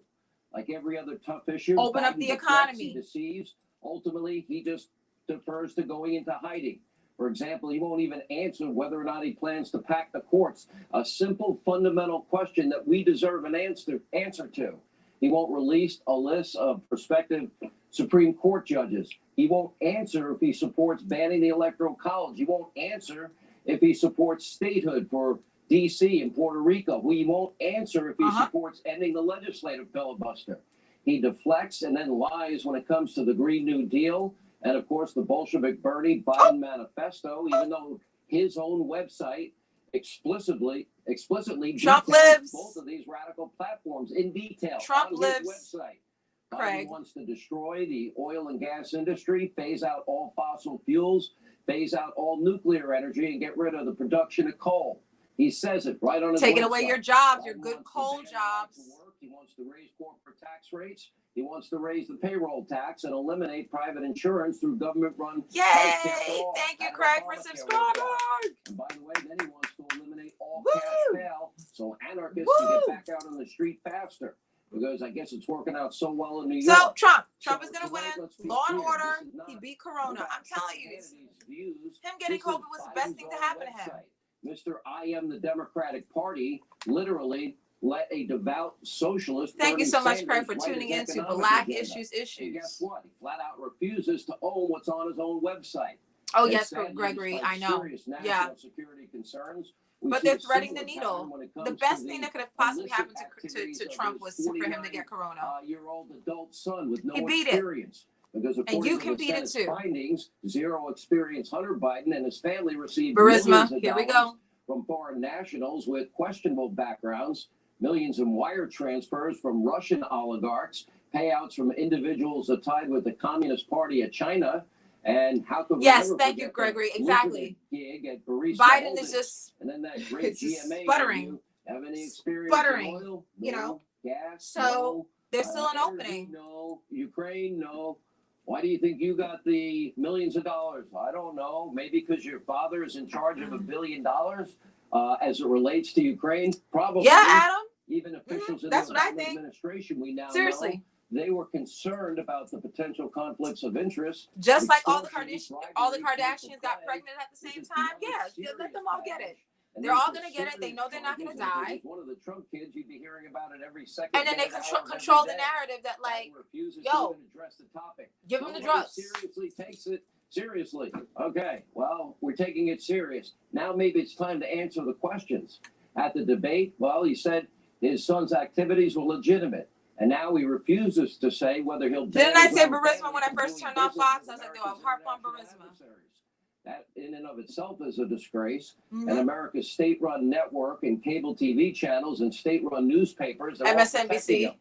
Like every other tough issue, Open up Biden the deflects, economy. He deceives. Ultimately, he just defers to going into hiding. For example, he won't even answer whether or not he plans to pack the courts. A simple, fundamental question that we deserve an answer to. He won't release a list of prospective Supreme Court judges. He won't answer if he supports banning the Electoral College. He won't answer if he supports statehood for D.C. and Puerto Rico. He won't answer if he supports ending the legislative filibuster. He deflects and then lies when it comes to the Green New Deal and, of course, the Bolshevik Bernie Biden manifesto, even though his own website explicitly Trump details lives. both of these radical platforms in detail Trump on lives. his website. Craig Biden wants to destroy the oil and gas industry, phase out all fossil fuels, phase out all nuclear energy, and get rid of the production of coal. He says it right on his Taking website. away your jobs, Biden your good wants to coal ban jobs. right to work. He wants to raise corporate tax rates. He wants to raise the payroll tax and eliminate private insurance through government-run Yay! healthcare for all. Thank you, How Craig, does for Obamacare subscribing. work out? And by the way, then he wants to eliminate all Woo! cash bail so anarchists can Woo! get back out on the street faster. Because I guess it's working out so well in New So York. Trump is So gonna win. let's be Law and clear, order. this is not He beat Corona. about I'm telling you, Hannity's views. him getting This is COVID was the best Biden's thing to own happen to him. website. Mr. I Am the Democratic Party literally let a devout socialist. Thank you Bernie so much, Sanders, Craig, for write tuning his in to economic Black agenda. Issues And guess Issues. what? He flat out refuses to own what's on his own website. Oh, And yes, sadly, Gregory, despite I know. serious national Yeah. security concerns, we But see they're a threading the similar needle. pattern when it The comes best to thing the that could have possibly illicit happened activities to of Trump his was for him to get Corona. year-old adult son with no He beat it. experience. Because And according you to can the beat it Senate's too. findings, zero experience Hunter Biden and his family received Burisma, millions of here we dollars go. from foreign nationals with questionable backgrounds, millions in wire transfers from Russian oligarchs, payouts from individuals tied with the Communist Party of China. And how could we Yes, ever thank you, forget Gregory. that Exactly. lucrative gig at Burisma Biden Holdings? is just And then that great it's just GMA sputtering. interview. Have any experience Sputtering, in oil? you No. know. Gas? So No. there's still an Energy? opening. No. Ukraine? No. Why do you think you got the millions of dollars? I don't know. Maybe because your father is in charge of $1 billion as it relates to Ukraine? Probably. Yeah, Adam. Even officials in That's the what I Obama think. administration, we now Seriously. know, they were concerned about the potential conflicts of interest. Just like all the extortion, Kardashians got bribery, pregnant at the which same is time. beyond Yeah, serious let them all get it. and They're these all are gonna get it. They serious know they're not gonna charges, and die. if one of the Trump kids, you'd be hearing about it every second. And then they minute, control hour of every control the day. narrative that like, Biden refuses yo, to even address the topic. give them the Nobody drugs. seriously takes it seriously. Okay, well, we're taking it serious. Now maybe it's time to answer the questions. At the debate, well, he said his son's activities were legitimate. And now he refuses to say whether he'll. Didn't I say Burisma when I first turned on Fox? I was like, they'll harp on Burisma. That in and of itself is a disgrace. Mhm. And America's state-run network and cable TV channels and state-run newspapers. They're all protecting MSNBC. him.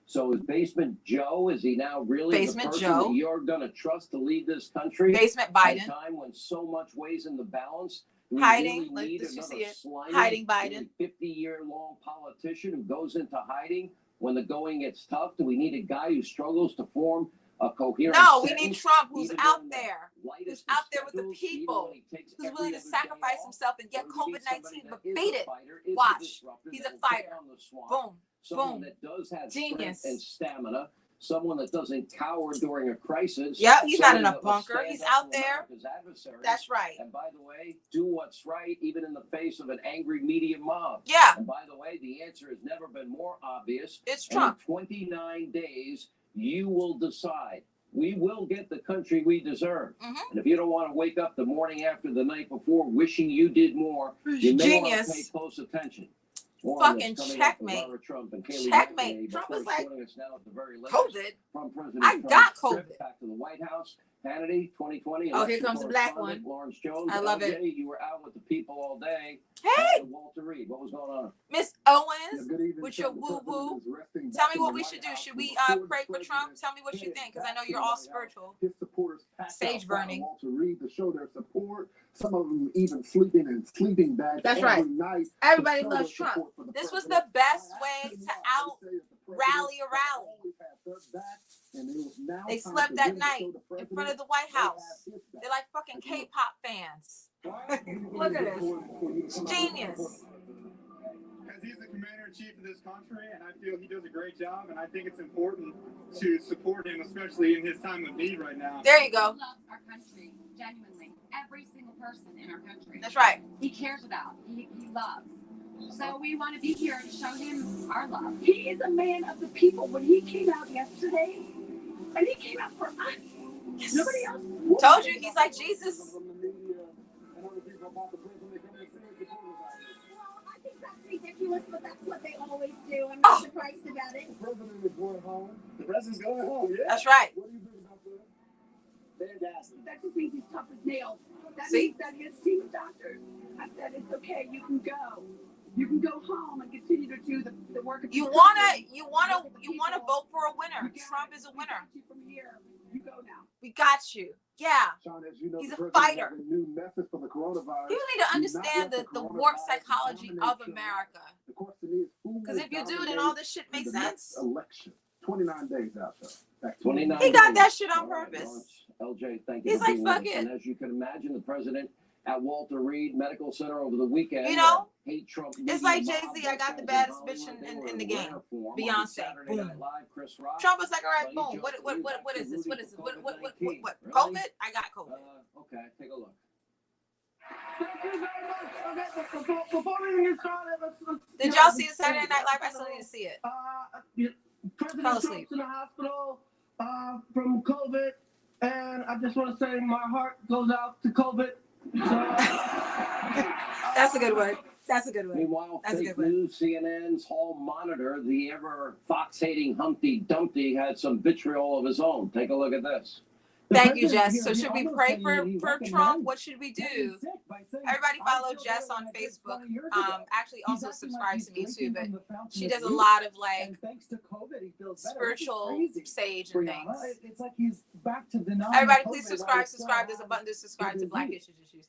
So is Basement Joe, is he now really Basement the person Joe. that you're going to trust to lead this country? Basement At a Biden. time when so much weighs in the balance? Do we Hiding, really like, need did you another see it? slimy, Hiding Biden. 50-year-long politician who goes into hiding when the going gets tough? Do we need a guy who struggles to form a coherent No, we need sentence, Trump who's even out during the there, lightest who's of out there with the schedules, even people, when he takes who's every willing to other day sacrifice off? himself and get Or do we need somebody COVID-19, that but is a beat it. fighter, is a Watch. disruptor, He's that a will take fighter. on the swamp, Boom. someone Boom. that does have Genius. strength and stamina, someone that doesn't cower during a crisis. Yep, he's not in somebody a that will bunker. stand He's up out to there. America's adversaries. That's right. And by the way, do what's right, even in the face of an angry media mob. Yeah. And by the way, the answer has never been more obvious. It's And Trump. in 29 days, you will decide. We will get the country we deserve. Mhm. And if you don't want to wake up the morning after the night before wishing you did more, you may want to pay Genius. close attention. More on Fucking this coming up from checkmate. Barbara Trump and Kayleigh Checkmate. McEnany. Trump But was first, like, joining us now at the very latest COVID. from President I got Trump's trip COVID. back to the White House. Hannity, 2020. Oh, here election comes the black correspondent one. Lawrence Jones. I love it. LJ, you were out with the people all day. Hey, And Walter Reed. What was going on? Miss Owens, Good evening, with sir. your The woo woo. president is resting Tell back me in what the we White should do. House Should we before the pray for Trump? president Tell me what you headed think, because I back know to you're the all White House. spiritual. His supporters packed Sage outside burning. Walter Reed to show their support. Some of them even sleeping in sleeping bags That's every right. night. Everybody to show loves their Trump. support for the This was president. the best I way asked them to why. out They say that the rally a president rally. always had their back, and it was now They time slept for that them to night show the in front president of the White they have House. his back. They're like fucking K-pop fans. Look at this. It's genius. Because he's the commander in chief of this country, and I feel he does a great job, and I think it's important to support him, especially in his time of need right now. There you go. He loves our country, genuinely. Every single person in our country. That's right. He cares about. He loves. So we want to be here to show him our love. He is a man of the people. When he came out yesterday, and he came out for us. Nobody else. Told you, he's like Jesus. Well, I think that's ridiculous, but that's what they always do. I'm Oh. not surprised about it. The president is going home. The president's going home, yeah. That's right. What do you think about that? Fantastic. That just means he's tough as nails. That See? means that his team of doctors have said it's okay. You can go. You can go home and continue to do the work. Of You your wanna country. vote for a winner. You get Trump it. is a We winner. got you from here. You go now. We got you. Yeah. Sean, as you know, He's the a president fighter. has a new method for the coronavirus. People need to Do understand not let the warped coronavirus psychology dominate of your life. America. The question is, who Because will if you do, then dominate all this shit in makes the next sense. election. 29 days out, sir. Back to 29 He got that days. shit on All right, purpose. Lawrence, LJ, thank you He's for like, being fuck with us. it. And as you can imagine, the president at Walter Reed Medical Center over the weekend. You know, hate Trump. it's like Jay-Z, I got the baddest bitch in the game. Beyonce. Boom. Chris Rock. Trump was like, all right, Sonny boom. Jones, What is this? What is this? What? Really? COVID? I got COVID. Okay, take a look. Thank you very much. Okay, before we get started, let's Did y'all see the Saturday Night Live? I still need to see it. President Fell Trump's asleep. in the hospital from COVID, and I just want to say my heart goes out to COVID. That's a good one. That's a good one. Meanwhile, That's a fake good one. news, CNN's Hall Monitor, the ever Fox-hating Humpty Dumpty, had some vitriol of his own. Take a look at this. Thank you, Jess. So should we pray for Trump? What should we do? Everybody follow Jess on Facebook. Actually also subscribe to me too, but she does a lot of like spiritual sage and things. It's like he's back to denying. Everybody please subscribe. There's a button to subscribe to Black Issues Issues.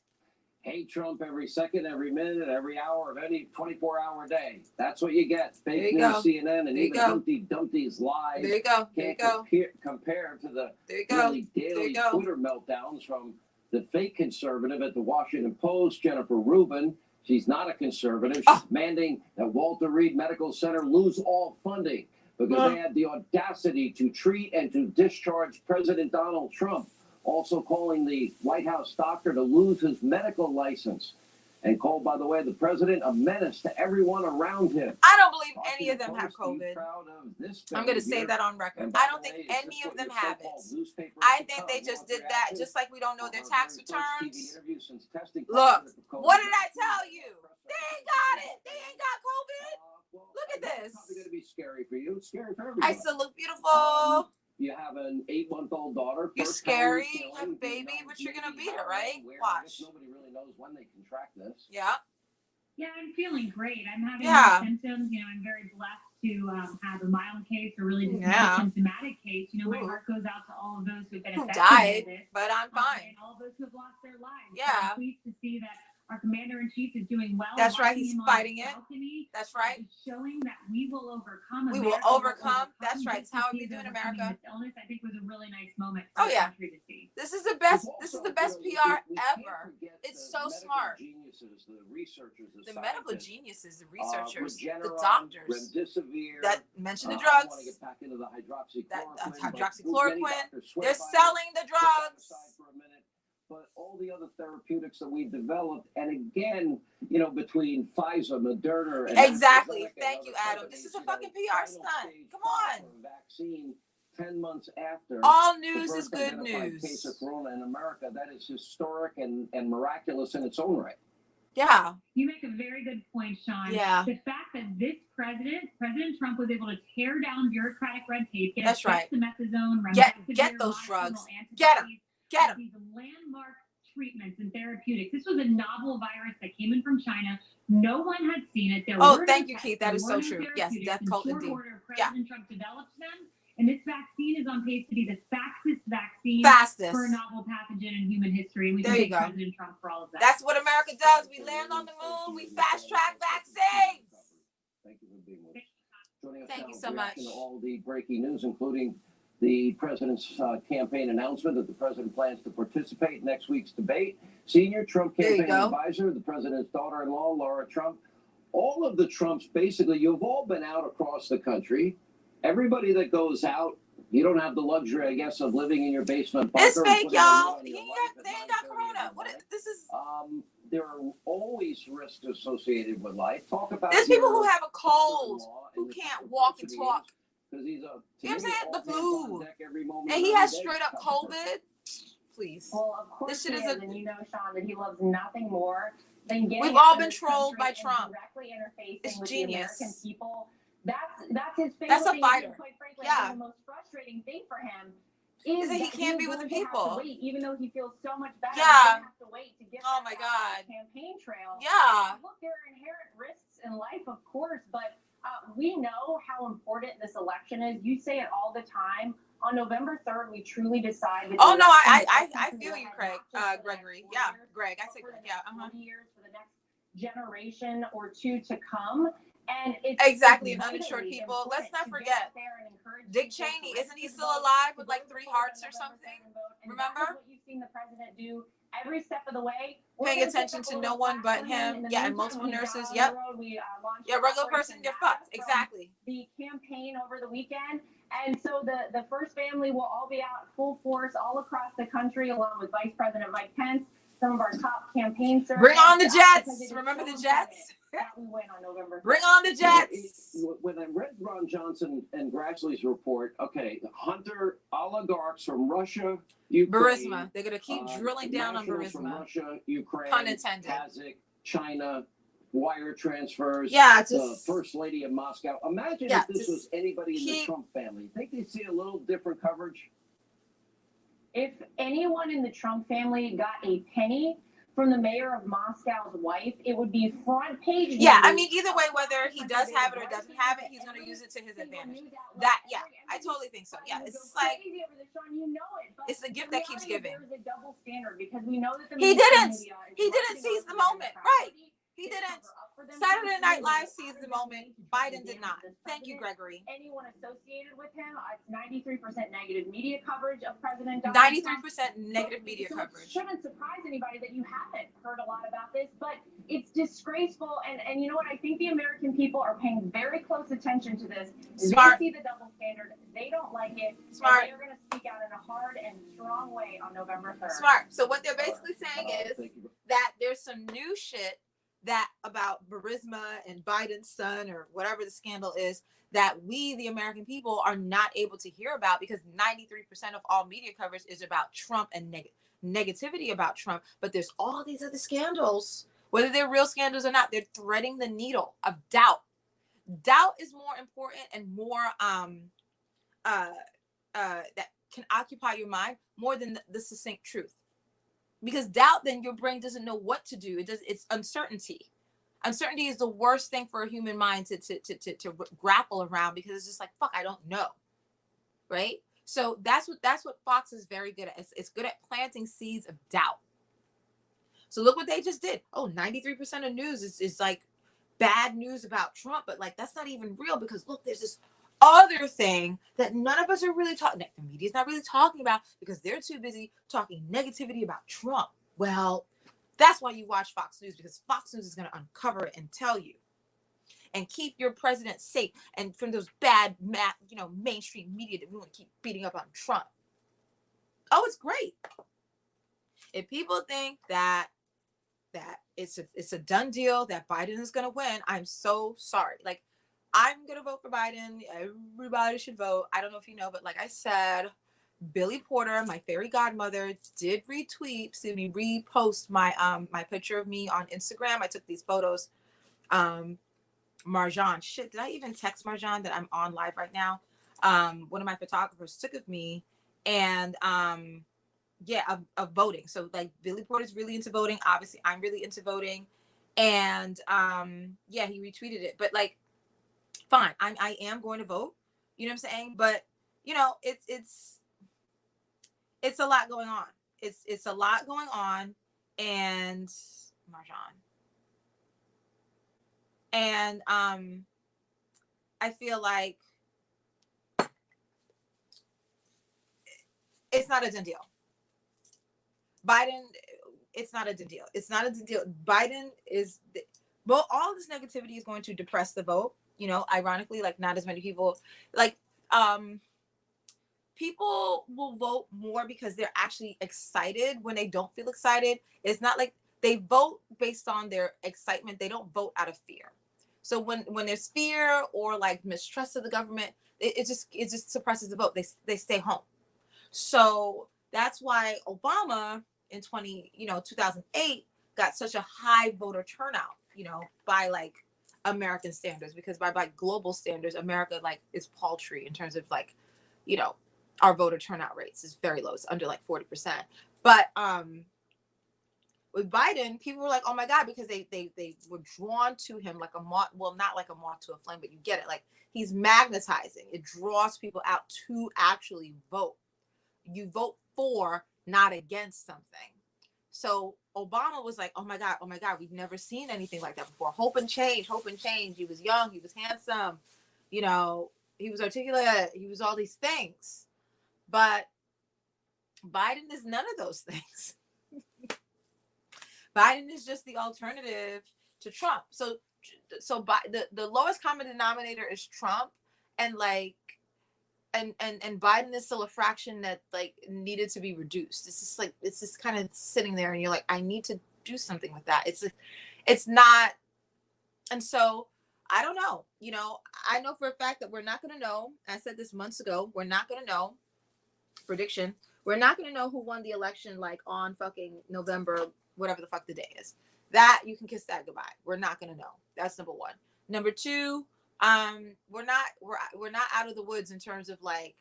Hate Trump every second, every minute, every hour of any 24-hour day. That's what you get. There Fake you news, go. CNN, and There you even go. Humpty Dumpty's lies. There you go. There you Can't go. compare to the There you go. really There daily you go. Twitter meltdowns from the fake conservative at the Washington Post, Jennifer Rubin. She's not a conservative. She's demanding that Walter Reed Medical Center lose all funding because they had the audacity to treat and to discharge President Donald Trump, also calling the White House doctor to lose his medical license, and called, by the way, the president a menace to everyone around him. I don't believe any of them have COVID. Proud of this I'm going to say behavior? that on record. And by I the don't think way, is any this of what them your have it. so-called newspapers I become? think they just Want did that, reaction? just like we don't know their Our tax very first TV returns. interview since testing Look, positive for what COVID. did I tell you? They ain't got it. They ain't got COVID. Well, Look at It's this. probably going to be scary for you. It's scary for everybody. I still look beautiful. You have an 8-month-old daughter. You're first time scary. feeling, You have a baby, you know, but you're gonna maybe beat her, how, right? where, I Watch. guess nobody really knows when they contract this. Yeah. Yeah, I'm feeling great. I'm having Yeah. no symptoms. You know, I'm very blessed to have a mild case or really just Yeah. not symptomatic case. You know, my Ooh. heart goes out to all of those who've been Who affected died, by this. but I'm fine. And all of those who have lost their lives. So Yeah. I'm pleased to see that our commander-in-chief is doing well. That's right. Watching He's him on fighting the it. balcony, That's right. is showing that we will overcome. We will America overcome. That's overcome. right. It's Just to how we see do in them overcoming America. This illness, I think, was a really nice moment Oh, for the yeah. country to see. This is the best. It's This is also, the best you know, PR we can't ever. forget It's the so medical smart. Geniuses, the researchers, The medical scientists, geniuses, the researchers, the Regeneron, doctors Remdesivir, that mention the I want to drugs. get back into the hydroxychloroquine. That but hydroxychloroquine. many doctors swear They're by it. selling the Put that drugs. aside for a minute. But all the other therapeutics that we've developed, and again, you know, between Pfizer, Moderna, and Exactly. AstraZeneca and Thank you, other Adam. companies, This is a you know, fucking PR final stunt. stage Come trial on. for a vaccine 10 months after All the news is first good identified case of news. corona in America. That is historic and miraculous in its own right. Yeah. You make a very good point, Sean. Yeah. The fact that this President Trump, was able to tear down bureaucratic red tape, get That's right. dexamethasone, Get remdesivir, those monoclonal drugs. antibodies, Get 'em. Get 'em. these landmark treatments and therapeutics. This was a novel virus that came in from China. No one had seen it. There Oh, were thank no you, tests. Keith. That There is were so no true. Yes, therapeutics. death In cult short indeed. order, Yeah. President Trump developed them, and this vaccine is on pace to be the fastest vaccine Fastest. for a novel pathogen in human history. And we There can you thank go. President Trump for all of that. That's what America does. We land on the moon. We fast track vaccines. Thank you for being with us. Joining us Thank now you with so reaction much. to all the breaking news, including the president's campaign announcement that the president plans to participate in next week's debate. Senior Trump There you campaign go. advisor, the president's daughter-in-law, Laura Trump. All of the Trumps, basically, you've all been out across the country. Everybody that goes out, you don't have the luxury, I guess, of living in your basement bunker. It's and fake, putting a lid y'all. on They your ain't life got, at they ain't got 9:30 corona. every What? night. This is. There are always risks associated with life. Talk about There's people your who have a cold, father-in-law who and the can't type of walk and person he is, talk. 'cause he's a, You know what I'm saying? The all hands on flu. deck every moment And of he every has day straight up type of person. COVID. Please. Well, of course This shit he is is, a. and you know, Sean, that he loves nothing more than getting We've all out of been this trolled by country and Trump. directly interfacing It's with genius. the American people. That's his favorite That's a thing. fighter. And quite frankly, Yeah. I think the most frustrating thing for him is That he can't be is with the going to have people. to wait, even though he feels so much better. Yeah. He's gonna have to wait to get Oh back my out on God. the campaign trail. Yeah. Look, there are inherent risks in life, of course, but we know how important this election is. You say it all the time. On November 3rd, we truly decide. That Oh the no, election I is going to feel go you, ahead Craig. not just for the next Gregory. 4 Yeah, years, Greg. I but said for Greg. the Yeah. next 40 years, for the next generation or two to come. And it's Exactly, and vitally uninsured people. important Let's not to get forget, out there and encourage Dick people to Cheney, isn't he register still to vote, alive to with go like to 3 the polls hearts on or November something? 3rd and vote. And Remember? that is what you've seen the president do every step of the way. We're Paying gonna pick attention up a to little no one slack but for him. In him. the Yeah, and meantime, multiple we got nurses. on Yep. the road. We launched Yeah, regular person, Operation you're Napa fucked. from Exactly. the campaign over the weekend. And so the first family will all be out full force all across the country, along with Vice President Mike Pence, some of our top campaign surgeons. Bring on the because Jets. it is Remember so the Jets? important that we win on November 3rd. Bring on the Jets. When I read Ron Johnson and Grassley's report, okay, Hunter oligarchs from Russia, Ukraine, Burisma. They're gonna keep drilling down on nationals from Burisma. Russia, Ukraine, Pun intended. Kazakh, China, wire transfers. Yeah, the just first lady of Moscow. Imagine yeah, if this just was anybody in the keep- Trump family. Think they'd see a little different coverage? If anyone in the Trump family got a penny from the mayor of Moscow's wife, it would be front page. Yeah, I news mean, either way, across whether the he country. does They have would it or doesn't break have it, news he's going to every use it to his single advantage. news outlet, That, yeah, I every totally think so. Yeah, would it's go just like, crazy over this, Sean, you know it, but it's the gift the that keeps reality is giving. There is a double standard because we know that the He mainstream didn't. media is He didn't rushing seize over the the moment. Democrat Right. Party. He They didn't. cover up for them Saturday Night constantly. Live They seized the get out of moment. their way to try to Biden did damage not. this Thank you, president. Gregory. Anyone associated with him, it's 93% negative media coverage of President Donald 93% Trump. negative media So coverage. It shouldn't surprise anybody that you haven't heard a lot about this, but it's disgraceful. And you know what? I think the American people are paying very close attention to this. Smart. They see the double standard. They don't like it. Smart. And they are going to speak out in a hard and strong way on November 3rd. Smart. So what they're basically saying is Thank you. that there's some new shit that about Burisma and Biden's son or whatever the scandal is that we, the American people, are not able to hear about because 93% of all media coverage is about Trump and negativity about Trump. But there's all these other scandals, whether they're real scandals or not, they're threading the needle of doubt. Doubt is more important and more that can occupy your mind more than the succinct truth. Because doubt, then your brain doesn't know what to do. It's uncertainty. Uncertainty is the worst thing for a human mind to grapple around, because it's just like, fuck, I don't know. Right? So that's what Fox is very good at. It's good at planting seeds of doubt. So look what they just did. Oh, 93% of news is like bad news about Trump, but like that's not even real, because look, there's this other thing that none of us are really talking, the media's not really talking about, because they're too busy talking negativity about Trump. Well, that's why you watch Fox News, because Fox News is going to uncover it and tell you, and keep your president safe, and from those bad, mainstream media that we want to keep beating up on Trump. Oh, it's great. If people think that it's a done deal, that Biden is going to win, I'm so sorry. Like, I'm going to vote for Biden. Everybody should vote. I don't know if you know, but like I said, Billy Porter, my fairy godmother, did repost my my picture of me on Instagram. I took these photos. Marjan, shit, did I even text Marjan that I'm on live right now? One of my photographers took of me, and of voting. So like Billy Porter's really into voting. Obviously, I'm really into voting, and he retweeted it. But like, fine, I am going to vote. You know what I'm saying? But it's a lot going on. It's a lot going on, and Marjan. And I feel like it's not a done deal. Biden, it's not a done deal. It's not a done deal. Biden is, well, all this negativity is going to depress the vote. You know, ironically, like not as many people, like people will vote more because they're actually excited when they don't feel excited. It's not like they vote based on their excitement. They don't vote out of fear. So when there's fear or like mistrust of the government, it just suppresses the vote. They stay home. So that's why Obama in 2008 got such a high voter turnout, by like American standards, because by global standards, America like is paltry in terms of like, our voter turnout rates is very low. It's under like 40%. But with Biden, people were like, oh my God, because they were drawn to him like a moth, well, not like a moth to a flame, but you get it. Like he's magnetizing. It draws people out to actually vote. You vote for, not against something. So Obama was like, oh my God, we've never seen anything like that before. Hope and change. He was young, he was handsome, he was articulate, he was all these things. But Biden is none of those things. Biden is just the alternative to Trump. So the lowest common denominator is Trump, and like, and Biden is still a fraction that like needed to be reduced. It's just kind of sitting there, and you're like, I need to do something with that. It's not, and so I don't know. I know for a fact that we're not going to know. I said this months ago. We're not going to know. Prediction. We're not going to know who won the election like on fucking November, whatever the fuck the day is. That you can kiss that goodbye. We're not going to know. That's number one. Number two, we're not out of the woods in terms of like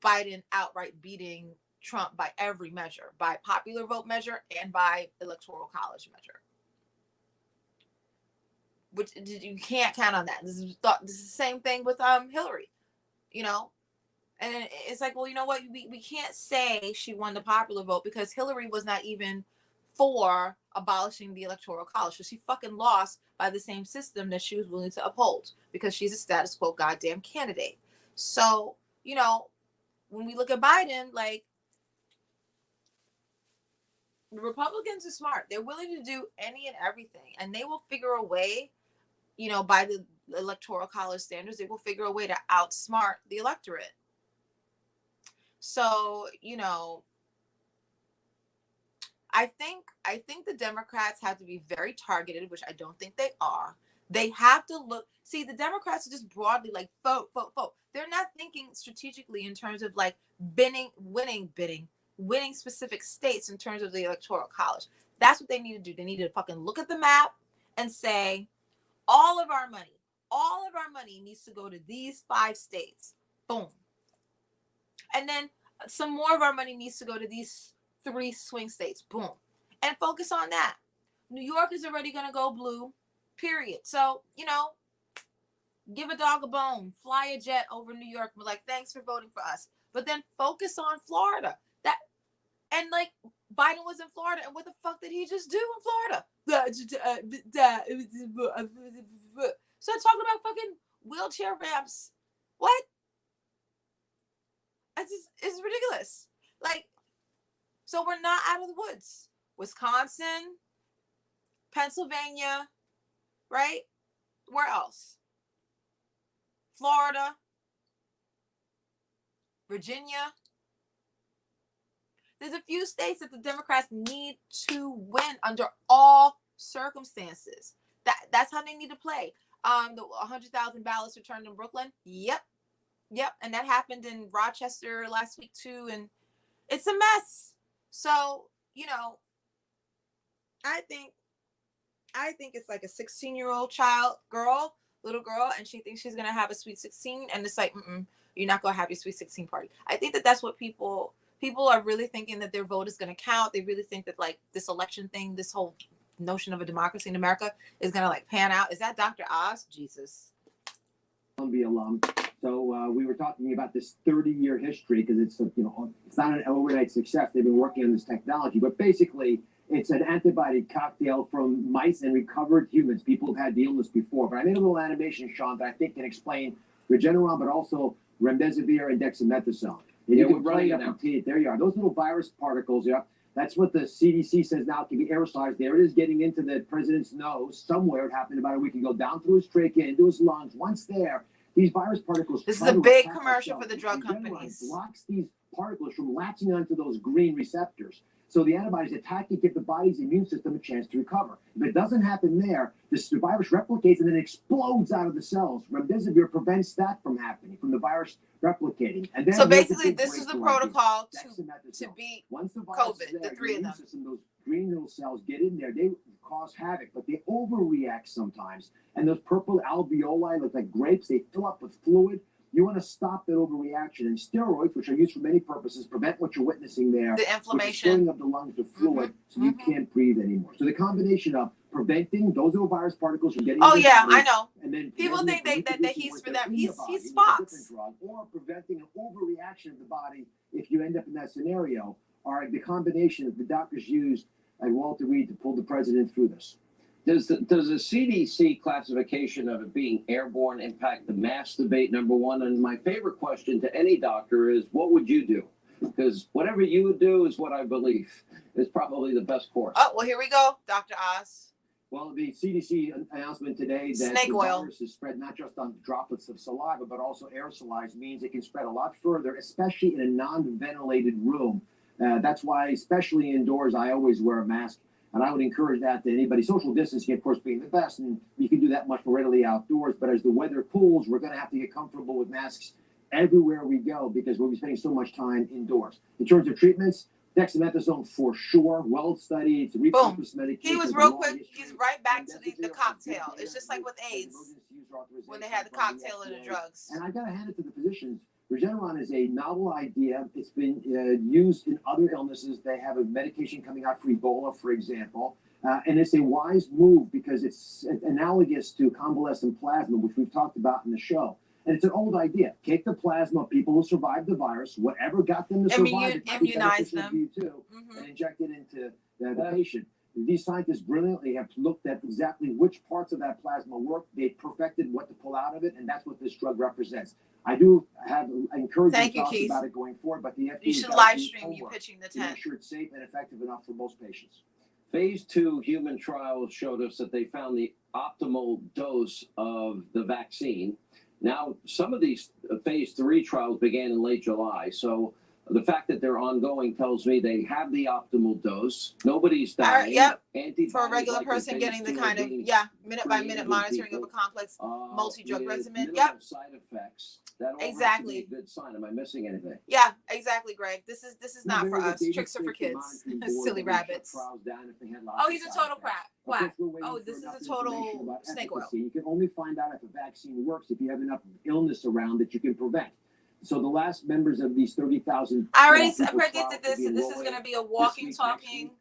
Biden outright beating Trump by every measure, by popular vote measure and by electoral college measure. Which you can't count on that. This is the same thing with Hillary, And it's like, well, you know what? We can't say she won the popular vote because Hillary was not even for abolishing the electoral college. So she fucking lost by the same system that she was willing to uphold because she's a status quo goddamn candidate. So, when we look at Biden, like, the Republicans are smart. They're willing to do any and everything, and they will figure a way, by the electoral college standards, they will figure a way to outsmart the electorate. So, I think the Democrats have to be very targeted, which I don't think they are. They have to look, see, the Democrats are just broadly like vote. They're not thinking strategically in terms of like winning specific states in terms of the electoral college. That's what they need to do. They need to fucking look at the map and say, all of our money needs to go to these 5 states. Boom. And then some more of our money needs to go to these 3 swing states. Boom. And focus on that. New York is already going to go blue, period. So, you know, give a dog a bone, fly a jet over New York. We're like, thanks for voting for us. But then focus on Florida. And like, Biden was in Florida, and what the fuck did he just do in Florida? So talking about fucking wheelchair ramps. What? It's ridiculous. Like, so we're not out of the woods. Wisconsin, Pennsylvania, right? Where else? Florida, Virginia. There's a few states that the Democrats need to win under all circumstances. That's how they need to play. The 100,000 ballots returned in Brooklyn. Yep. And that happened in Rochester last week too. And it's a mess. So, you know, I think it's like a 16-year-old little girl, and she thinks she's going to have a sweet 16. And it's like, you're not going to have your sweet 16 party. I think that's what people are really thinking, that their vote is going to count. They really think that like this election thing, this whole notion of a democracy in America is going to like pan out. Is that Dr. Oz? Jesus. Columbia alum. So we were talking about this 30-year history, because it's not an overnight success. They've been working on this technology, but basically it's an antibody cocktail from mice and recovered humans. People have had the illness before. But I made a little animation, Sean, that I think can explain Regeneron, but also remdesivir and dexamethasone. And you can play it up. There you are. Those little virus particles, that's what the CDC says now can be aerosolized. There it is, getting into the president's nose somewhere. It happened about a week ago, down through his trachea, into his lungs. Once there, these virus particles. This is a big commercial for the drug companies. Blocks these particles from latching onto those green receptors. So the antibodies attack it, give the body's immune system a chance to recover. If it doesn't happen there, the virus replicates and then explodes out of the cells. Remdesivir prevents that from happening, from the virus replicating. And then so basically, this is the protocol to beat COVID, the 3 of them. Those green little cells get in there, they cause havoc, but they overreact sometimes. And those purple alveoli look like grapes. They fill up with fluid. You want to stop that overreaction. And steroids, which are used for many purposes, prevent what you're witnessing there. The inflammation. Filling of the lungs with fluid, so you can't breathe anymore. So the combination of preventing those little virus particles from getting I know. And then people think that he's for them. He's body, Fox. Or preventing an overreaction of the body if you end up in that scenario are the combination that the doctors used at Walter Reed to pull the president through this. Does the CDC classification of it being airborne impact the mask debate, number one? And my favorite question to any doctor is, what would you do? Because whatever you would do is what I believe is probably the best course. Oh, well, here we go, Dr. Oz. Well, the CDC announcement today that snake the oil virus is spread not just on droplets of saliva, but also aerosolized, means it can spread a lot further, especially in a non-ventilated room. That's why, especially indoors, I always wear a mask. And I would encourage that to anybody. Social distancing, of course, being the best, and you can do that much more readily outdoors. But as the weather cools, we're going to have to get comfortable with masks everywhere we go, because we'll be spending so much time indoors. In terms of treatments, dexamethasone for sure, well studied. It's a repurposed medication. He was real quick. He's right back to the cocktail. It's just like with AIDS when they had the cocktail of the drugs. And I got to hand it to the physicians. Regeneron is a novel idea. It's been used in other illnesses. They have a medication coming out for Ebola, for example. And it's a wise move because it's analogous to convalescent plasma, which we've talked about in the show. And it's an old idea. Take the plasma of people who survived the virus, whatever got them to survive it, immunize them, and inject it into the patient. These scientists brilliantly have looked at exactly which parts of that plasma work. They perfected what to pull out of it, and that's what this drug represents. I do have encouraging thoughts about it going forward, but the FDA you should live stream you pitching the tent. To make sure it's safe and effective enough for most patients. Phase 2 human trials showed us that they found the optimal dose of the vaccine. Now, some of these phase 3 trials began in late July, so the fact that they're ongoing tells me they have the optimal dose. Nobody's dying. For a regular person getting the kind of minute-by-minute monitoring of a complex multi-drug regimen. Side effects. That exactly. Be a good sign. Am I missing anything? Yeah, exactly, Greg. This is not for us. Tricks are for kids. Silly rabbits. Oh, he's a total quack. Oh, this is a total snake oil. You can only find out if a vaccine works if you have enough illness around that you can prevent. So the last members of these 30,000. I already predicted this, and this is going to be a walking, talking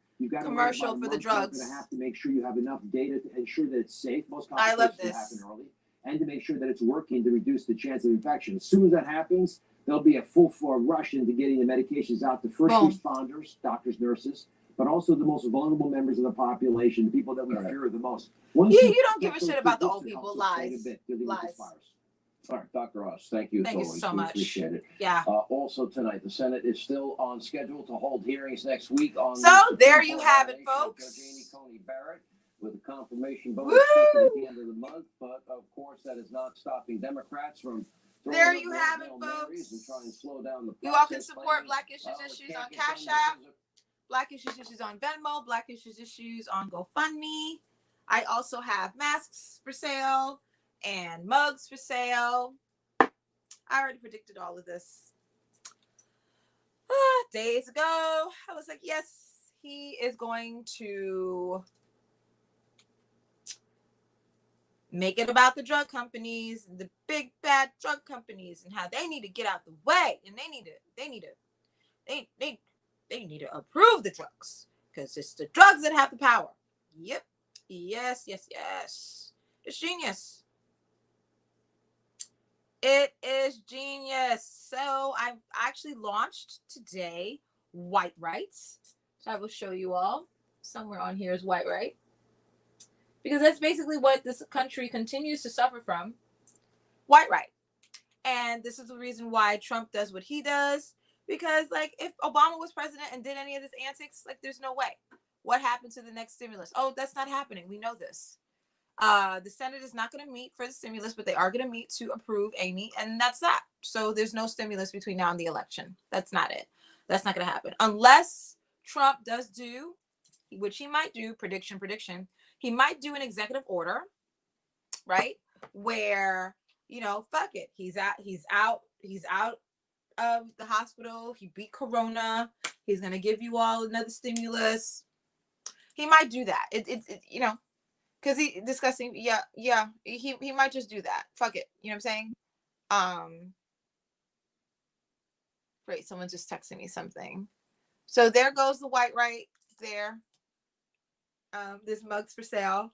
commercial for the drugs. You're going to have to make sure you have enough data to ensure that it's safe. Most I love complications this. happen early, and to make sure that it's working to reduce the chance of infection. As soon as that happens, there'll be a full rush into getting the medications out to first responders, doctors, nurses, but also the most vulnerable members of the population, the people that we fear the most. You don't give a shit about the old people. Lies. Lies. All right, Dr. Ross, thank you. Thank you so much. Appreciate it. Yeah. Also tonight, the Senate is still on schedule to hold hearings next week on. So there you have it, folks. Judge Amy Coney Barrett with a confirmation vote expected at the end of the month, but of course that is not stopping Democrats from. There you have it, folks. And try and slow down the you all can support Black Issues on Cash App, Black Issues on Venmo, Black Issues on GoFundMe. I also have masks for sale and mugs for sale. I already predicted all of this days ago. I was like, yes, he is going to make it about the drug companies, the big bad drug companies, and how they need to get out the way, and they need to approve the drugs because it's the drugs that have the power. Yep. Yes. It's genius. It is genius. So I've actually launched today White Rights. So I will show you all. Somewhere on here is White Right. Because that's basically what this country continues to suffer from. White right. And this is the reason why Trump does what he does. Because, like, if Obama was president and did any of this antics, like, there's no way. What happened to the next stimulus? Oh, that's not happening. We know this. The Senate is not going to meet for the stimulus, but they are going to meet to approve Amy, and that's that. So there's no stimulus between now and the election. That's not it. That's not going to happen. Unless Trump does do, which he might do, prediction, he might do an executive order, right? Where, fuck it. He's out of the hospital. He beat Corona. He's going to give you all another stimulus. He might do that. Because he discussing, he might just do that. Fuck it. You know what I'm saying? Great, someone just texted me something. So there goes the White Right there. This mug's for sale.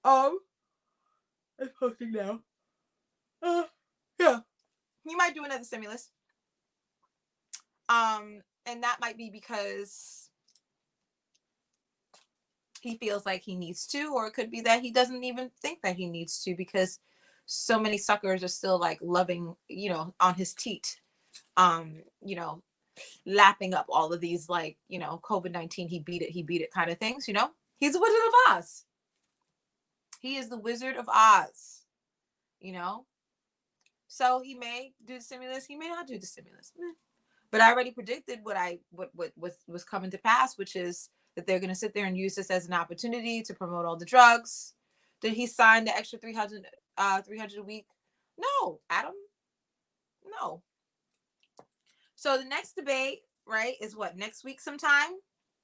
It's posting now. Yeah. He might do another stimulus. And that might be because he feels like he needs to, or it could be that he doesn't even think that he needs to because so many suckers are still like loving, on his teat, lapping up all of these like, COVID-19, he beat it kind of things, He's the Wizard of Oz. He is the Wizard of Oz, So he may do the stimulus, he may not do the stimulus. But I already predicted what was coming to pass, which is that they're going to sit there and use this as an opportunity to promote all the drugs. Did he sign the extra 300 a week? No, Adam. No. So the next debate, right, is what, next week sometime,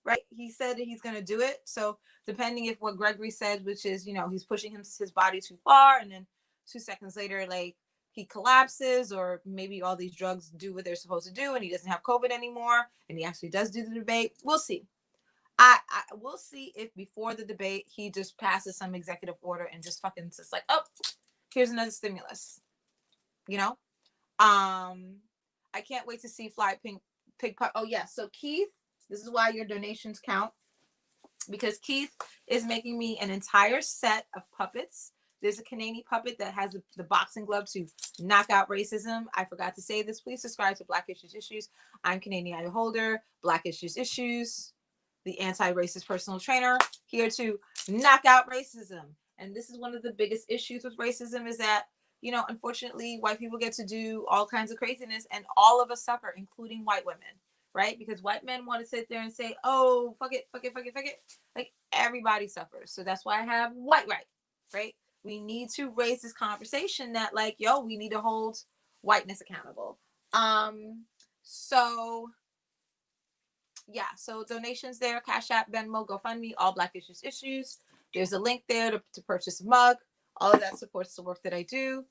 right? He said that he's going to do it. So depending if what Gregory said, which is, he's pushing his body too far, and then 2 seconds later, like, he collapses, or maybe all these drugs do what they're supposed to do and he doesn't have COVID anymore and he actually does do the debate. We'll see. We'll see if before the debate he just passes some executive order and just fucking just like, oh, here's another stimulus. I can't wait to see Fly Pig Pup. Oh yeah, so Keith, this is why your donations count, because Keith is making me an entire set of puppets. There's a Canadian puppet that has the boxing glove to knock out racism. I forgot to say this. Please subscribe to Black Issues. I'm Canadian Idol holder, Black Issues, the anti-racist personal trainer, here to knock out racism. And this is one of the biggest issues with racism is that, unfortunately, white people get to do all kinds of craziness and all of us suffer, including white women, right? Because white men want to sit there and say, oh, fuck it. Like, everybody suffers. So that's why I have White right? We need to raise this conversation that, like, we need to hold whiteness accountable. So donations there, Cash App, Venmo, GoFundMe, all Black Issues. There's a link there to purchase a mug. All of that supports the work that I do.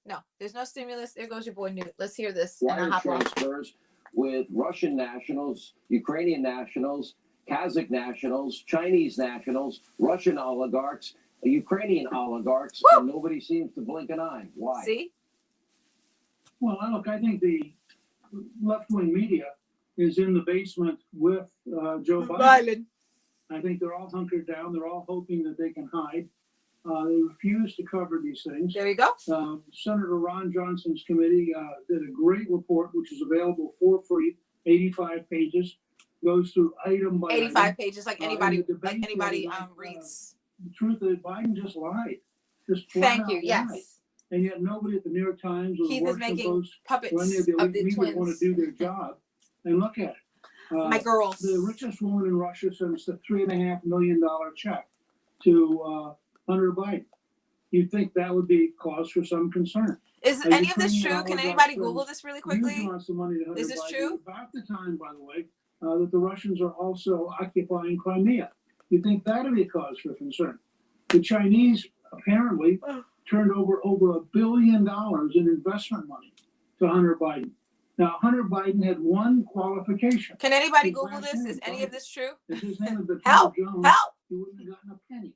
No, there's no stimulus. There goes your boy Newt. Let's hear this. Wire And I'll hop on. transfers with Russian nationals, Ukrainian nationals, Kazakh nationals, Chinese nationals, Russian oligarchs, Ukrainian oligarchs, and nobody seems to blink an eye. Why? See? Well, look, I think the left-wing media is in the basement with Joe Biden. I think they're all hunkered down. They're all hoping that they can hide. They refuse to cover these things. There you go. Senator Ron Johnson's committee did a great report, which is available for free, 85 pages, goes through item by 85 item. pages, like anybody debate, reads. The truth is, Biden just lied. Just Thank flat you. out Yes. lied. And yet nobody at the New York Times or Keith the is Washington making Post puppets or any of the of elite the media want twins. to do their job. And look at it. My girls. The richest woman in Russia sends a $3.5 million check to Hunter Biden. You'd think that would be cause for some concern. Is any of this true? Can anybody Google this really quickly? Huge amounts of money to Hunter Is this Biden true? About the time, by the way, that the Russians are also occupying Crimea. You'd think that would be a cause for concern. The Chinese apparently turned over $1 billion in investment money to Hunter Biden. Now, Hunter Biden had one qualification. Can anybody His Google last this? name Is any of this true? If his name had been Help! Hunter Jones, Help! he wouldn't have gotten a penny.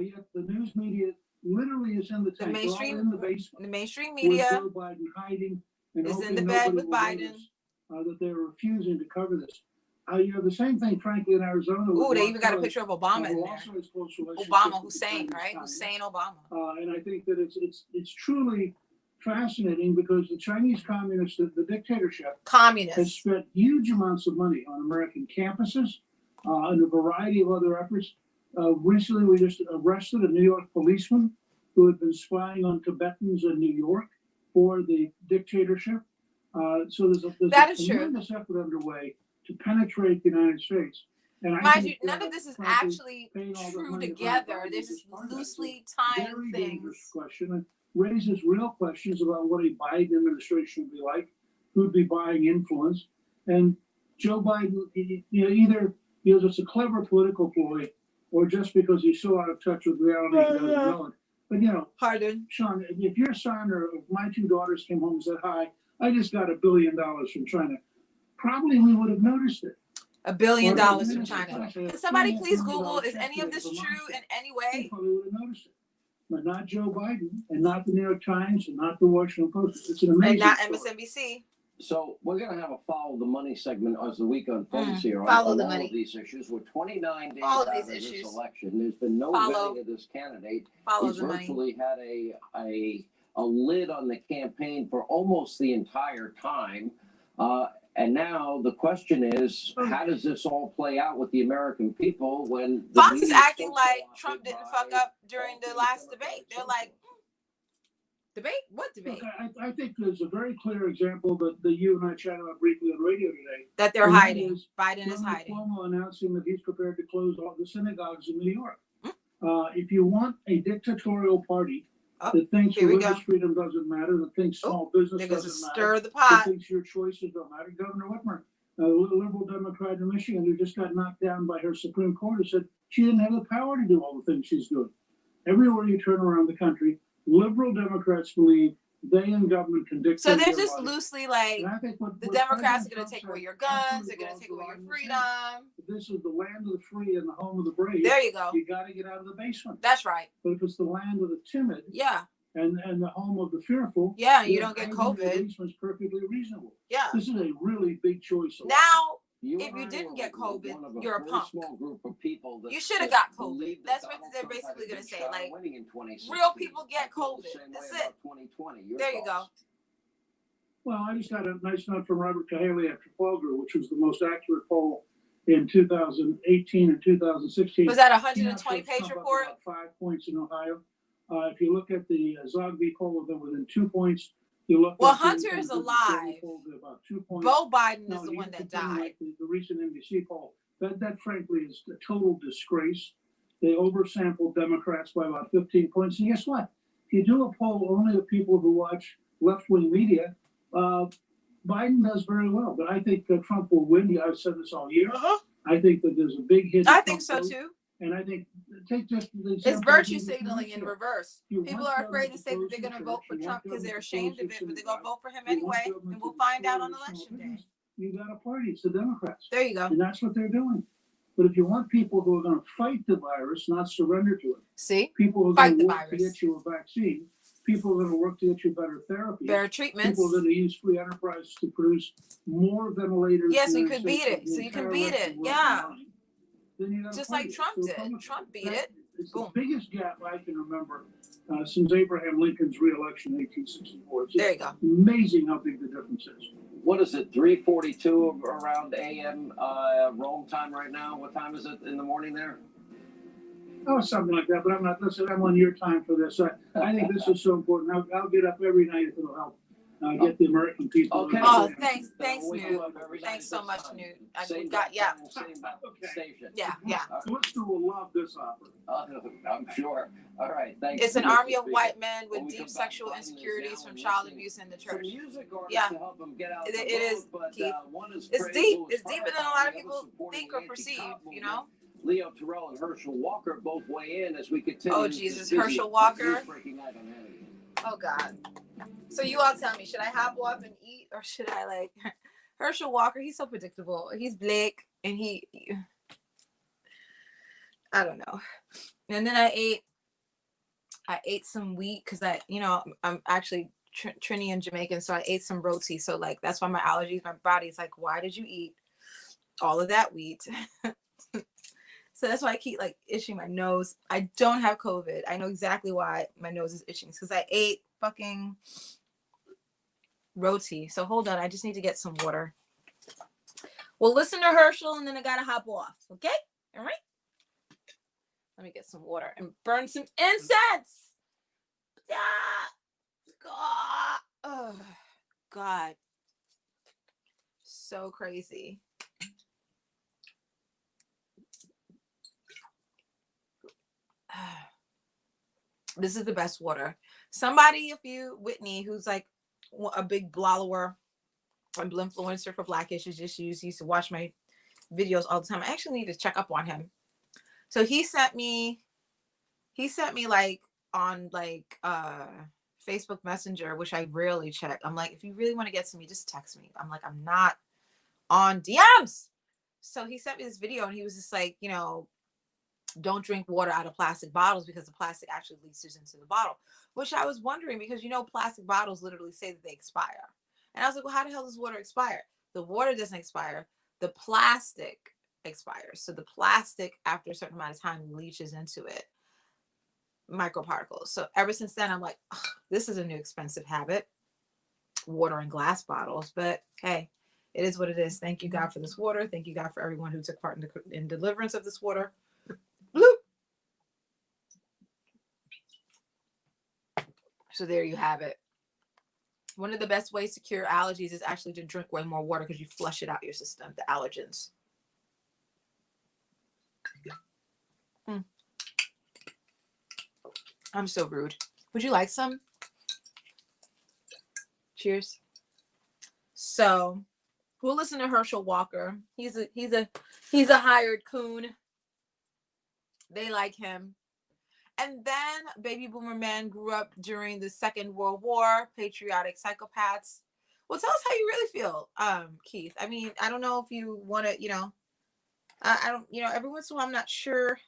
Yet the news media literally is in the tank. They're all in the basement. The mainstream with media Joe Biden hiding and is hoping in the bed nobody with will Biden. notice, that they're refusing to cover this. You know, the same thing, frankly, in Arizona. Ooh, with they Mark even got a Kelly, picture of Obama in who there. also has close relationships Obama, with the Hussein, Chinese right? Communists. Hussein Obama. And I think that it's truly fascinating because the Chinese communists, the dictatorship, has Communists. spent huge amounts of money on American campuses and a variety of other efforts. Recently, we just arrested a New York policeman who had been spying on Tibetans in New York for the dictatorship. So there's a tremendous effort underway to penetrate the United States. And I Mind think you, none that, of this is frankly, actually paying all that true money to together. Hunter Biden This is is part of that. loosely It's a timed very dangerous things. question and raises real questions about what a Biden administration would be like, who'd be buying influence. And Joe Biden, either because it's a clever political ploy or just because he's so out of touch with reality he doesn't know it. But Pardon. Sean, if your son or if my two daughters came home and said, "Hi, I just got $1 billion from China," probably we would have noticed it. $1 billion Or from China. Can somebody please Google, is any of this true in any way? Probably would have noticed it. But not Joe Biden, and not the New York Times, and not the Washington Post. It's an amazing And not story. MSNBC. So we're going to have a follow the money segment as the week unfolds here follow on the all money. of these issues. We're 29 days All of out these of this issues. election. There's been no Follow. vetting of this candidate. Follow He's the money. virtually had a lid on the campaign for almost the entire time. And now the question is, how does this all play out with the American people when the Fox is media acting so like co-opted Trump didn't by fuck up during all the these last Democratic debate. They're like, debate? What Look, debate? I think there's a very clear example that you and I chatted about briefly on radio today. That they're And that hiding. is Biden is Governor hiding. Cuomo announcing that he's prepared to close all the synagogues in New York. Hmm? If you want a dictatorial party Oh, that thinks here we religious go. freedom doesn't matter, that thinks small business They're going to doesn't stir matter, the that pot. thinks your choices don't matter, Governor Whitmer, a liberal Democrat in Michigan who just got knocked down by her Supreme Court, who said she didn't have the power to do all the things she's doing. Everywhere you turn around the country, liberal Democrats believe they in government can dictate. So they're their just life. loosely like, And I think what the what Democrats are President going to Trump take said away your guns. They're absolutely going to take goes away your along with freedom. this is the land of the free and the home of the brave. There you go. You got to get out of the basement. That's right. But if it's the land of the timid Yeah. and the home of the fearful, Yeah, you then don't get hiding in the COVID. basement's perfectly reasonable. Yeah. This is a really big choice. Now, You if and you I didn't were get COVID, one of a you're a very punk. small group of people that You should have that got COVID. believed that That's what Donald they're Trump had basically a going to good say. shot Like, of winning in 2016. real people get I feel COVID. the same That's way it. about 2020. Your There you go. thoughts? Well, I just got a nice note from Robert Cahaly after Trafalgar, which was the most accurate poll in 2018 and 2016. Was that a He now 120 shows page Trump up report? about 5 points in Ohio. If you look at the Zogby poll, they're within 2 points. You look Well, at Hunter is alive. Poll, they're about 2 points. Bo Biden No, is the you one get that to something died. like the recent NBC poll. That frankly is a total disgrace. They oversampled Democrats by about 15 points. And guess what? If you do a poll only of people who watch left-wing media, Biden does very well. But I think Trump will win. I've said this all year. I think that there's a big hit. I think so too. And I think take just the It's example of virtue even signaling in Tunisia. reverse. You People want are afraid to government say that close they're going to the vote for church, you Trump want because they're government to ashamed close of the it, but they're going to synagogue, vote for him you want anyway, government and we'll to find out destroy on the small election day. business. You got a party, it's the Democrats. There you go. And that's what they're doing. But if you want people who are going to fight the virus, not surrender to it, See? people who are Fight going to the work to virus. get you a vaccine, people who are going to work to get you better therapy, Better treatments. people who are going to use free enterprise to produce more ventilators. Yeah, so you in the could United beat States it. than So the you can entire beat rest of it. the world Yeah. combined. Then you got a Just party. like Trump So did. Republicans- Trump beat that- it. It's Boom. the biggest gap I can remember since Abraham Lincoln's reelection in 1864. It's just There you go. amazing how big the difference is. What is it, 3:42 around AM Rome time right now? What time is it in the morning there? Oh, something like that, but I'm not, listen, I'm on your time for this. I think this is so important. I'll get up every night if it'll help get the American people. Okay. Oh, thanks, Wake Newt. you up every night Thanks at so this much, time. Newt. Same We got, yeah. time, same station. Yeah, yeah. Worcester will love this offer. I'm sure. All right, thanks. It's an Mr. army of Speaker. white men When with we come deep back, sexual Biden is insecurities down from and child listening abuse in the some church. music artists Yeah. to help them get out It the is, vote, but, Keith. one is It's praised deep. Louis It's deeper than a Farrakhan, lot of the other people supporting think the or perceive, anti-cop you know? movement. Leo Terrell and Herschel Walker both weigh in as we continue. Oh, this Jesus. busy Herschel Walker. news-breaking night on Hannity. Oh, God. So you all tell me, should I hop off and eat, or should I, like... Herschel Walker, he's so predictable. He's Blake, and I don't know. And then I ate some wheat because I'm actually Trini and Jamaican, so I ate some roti. So like that's why my allergies, my body's like, why did you eat all of that wheat? So that's why I keep like itching my nose. I don't have COVID. I know exactly why my nose is itching. It's because I ate fucking roti. So hold on, I just need to get some water. We'll listen to Herschel and then I gotta hop off. Okay? All right. Let me get some water and burn some incense. God. Oh, God. So crazy. This is the best water. Somebody, Whitney, who's like a big blogger, an influencer for Black issues, he used to watch my videos all the time. I actually need to check up on him. So he sent me like on like Facebook Messenger, which I rarely check. I'm like, if you really want to get to me, just text me. I'm like, I'm not on DMs. So he sent me this video and he was just like, don't drink water out of plastic bottles because the plastic actually leaches into the bottle, which I was wondering because, plastic bottles literally say that they expire. And I was like, well, how the hell does water expire? The water doesn't expire. The plastic expires. So the plastic, after a certain amount of time, leaches into it, microparticles. So ever since then, I'm like, this is a new expensive habit, water in glass bottles. But hey, it is what it is. Thank you, God, for this water. Thank you, God, for everyone who took part in deliverance of this water. Bloop. So there you have it. One of the best ways to cure allergies is actually to drink way more water because you flush it out your system, the allergens. I'm so rude. Would you like some? Cheers. So we'll listen to Herschel Walker. He's a hired coon. They like him. And then baby boomer men grew up during the Second World War, patriotic psychopaths. Well, tell us how you really feel, Keith. I mean, I don't know if you want to, I don't, every once in a while I'm not sure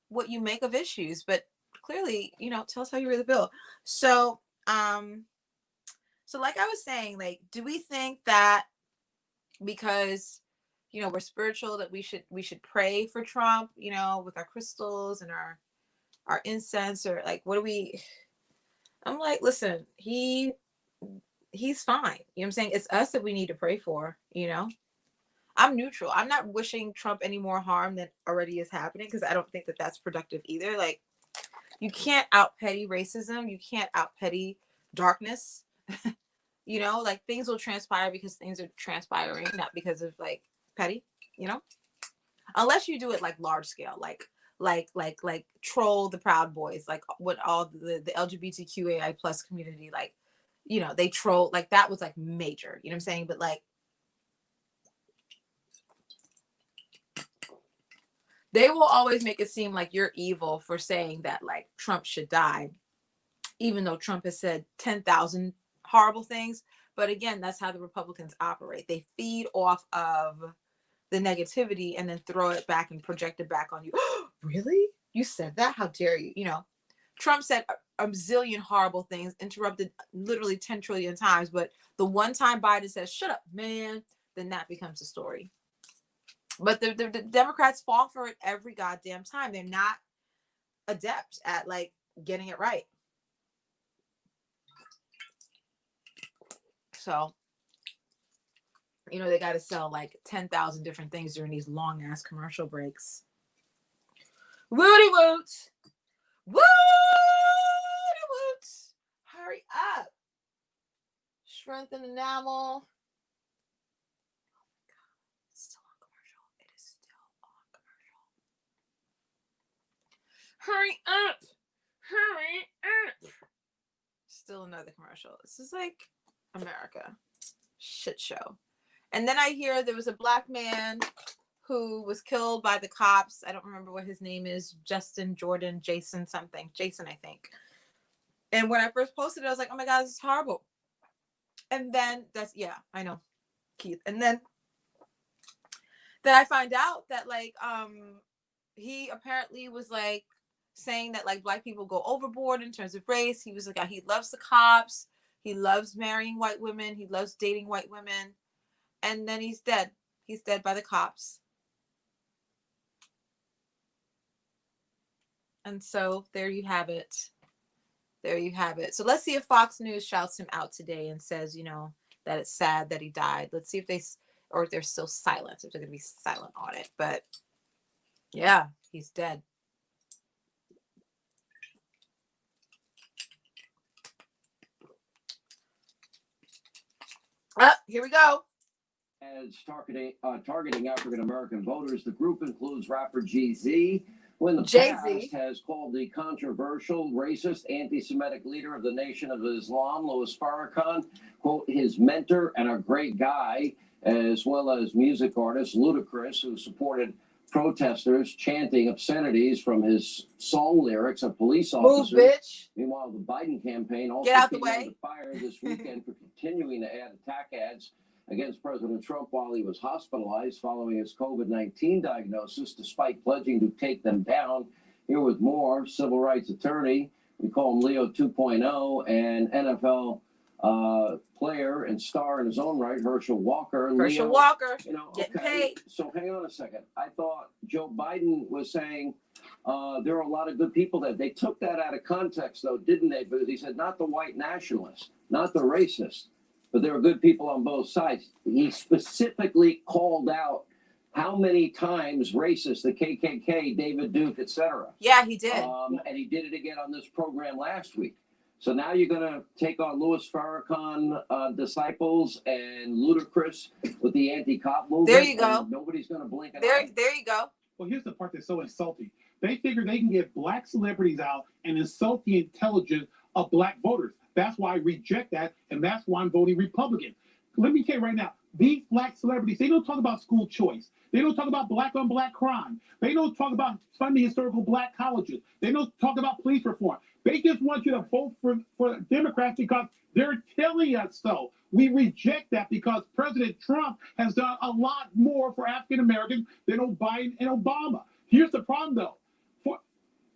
what you make of issues, but clearly, tell us how you really feel. So, so like I was saying, like, do we think that because, we're spiritual that we should pray for Trump, with our crystals and our incense, or like, what do we, I'm like, listen, he's fine. You know what I'm saying? It's us that we need to pray for, I'm neutral. I'm not wishing Trump any more harm than already is happening because I don't think that that's productive either. Like, you can't out petty racism. You can't out petty darkness. Like things will transpire because things are transpiring, not because of like petty, unless you do it like large scale, like troll the Proud Boys, like what all the LGBTQAI plus community, like, they troll, like that was like major, you know what I'm saying? But like, They will always make it seem like you're evil for saying that like Trump should die, even though Trump has said 10,000 horrible things. But again, that's how the Republicans operate. They feed off of the negativity and then throw it back and project it back on you. Really? You said that? How dare you? You know, Trump said a zillion horrible things, interrupted literally 10 trillion times. But the one time Biden says, shut up, man, then that becomes a story. But the Democrats fall for it every goddamn time. They're not adept at like getting it right. So, you know, they got to sell like 10,000 different things during these long ass commercial breaks. Woody woot. Woody woot. Hurry up. Strengthen enamel. Hurry up. Hurry up. Still another commercial. This is like America. Shit show. And then I hear there was a black man who was killed by the cops. I don't remember what his name is. Jason, I think. And when I first posted it, I was like, oh my God, this is horrible. And then I know, Keith. And then I find out that like, he apparently was like saying that like black people go overboard in terms of race. He was like, he loves the cops. He loves marrying white women. He loves dating white women. And then he's dead. He's dead by the cops. And so there you have it. There you have it. So let's see if Fox News shouts him out today and says, you know, that it's sad that he died. Let's see if if they're still silent, if they're going to be silent on it. But yeah, he's dead. Here we go. As targeting African American voters, the group includes rapper Jay-Z, who in the past has called the controversial, racist, anti-Semitic leader of the Nation of Islam, Louis Farrakhan, quote, his mentor and a great guy, as well as music artist Ludacris, who supported protesters chanting obscenities from his song lyrics of police officers. Move, bitch. Meanwhile, the Biden campaign also get out the came way. under fire this weekend for continuing to add attack ads against President Trump while he was hospitalized following his COVID-19 diagnosis, despite pledging to take them down. Here with more, civil rights attorney, we call him Leo 2.0, and NFL player and star in his own right, Herschel Walker. Herschel Leo, Walker, you know, getting paid. So hang on a second. I thought Joe Biden was saying there are a lot of good people that they took that out of context, though, didn't they? Because he said not the white nationalists, not the racist, but there are good people on both sides. He specifically called out how many times racist, the KKK, David Duke, etc. Yeah, he did. And he did it again on this program last week. So now you're going to take on Louis Farrakhan disciples and Ludacris with the anti-cop movement. There you go. Nobody's going to blink an eye. eye. There you go. Well, here's the part that's so insulting. They figure they can get black celebrities out and insult the intelligence of black voters. That's why I reject that, and that's why I'm voting Republican. Let me tell you right now, these black celebrities, they don't talk about school choice. They don't talk about black-on-black crime. They don't talk about funding historical black colleges. They don't talk about police reform. They just want you to vote for Democrats because they're telling us so. We reject that because President Trump has done a lot more for African Americans than Biden and Obama. Here's the problem, though.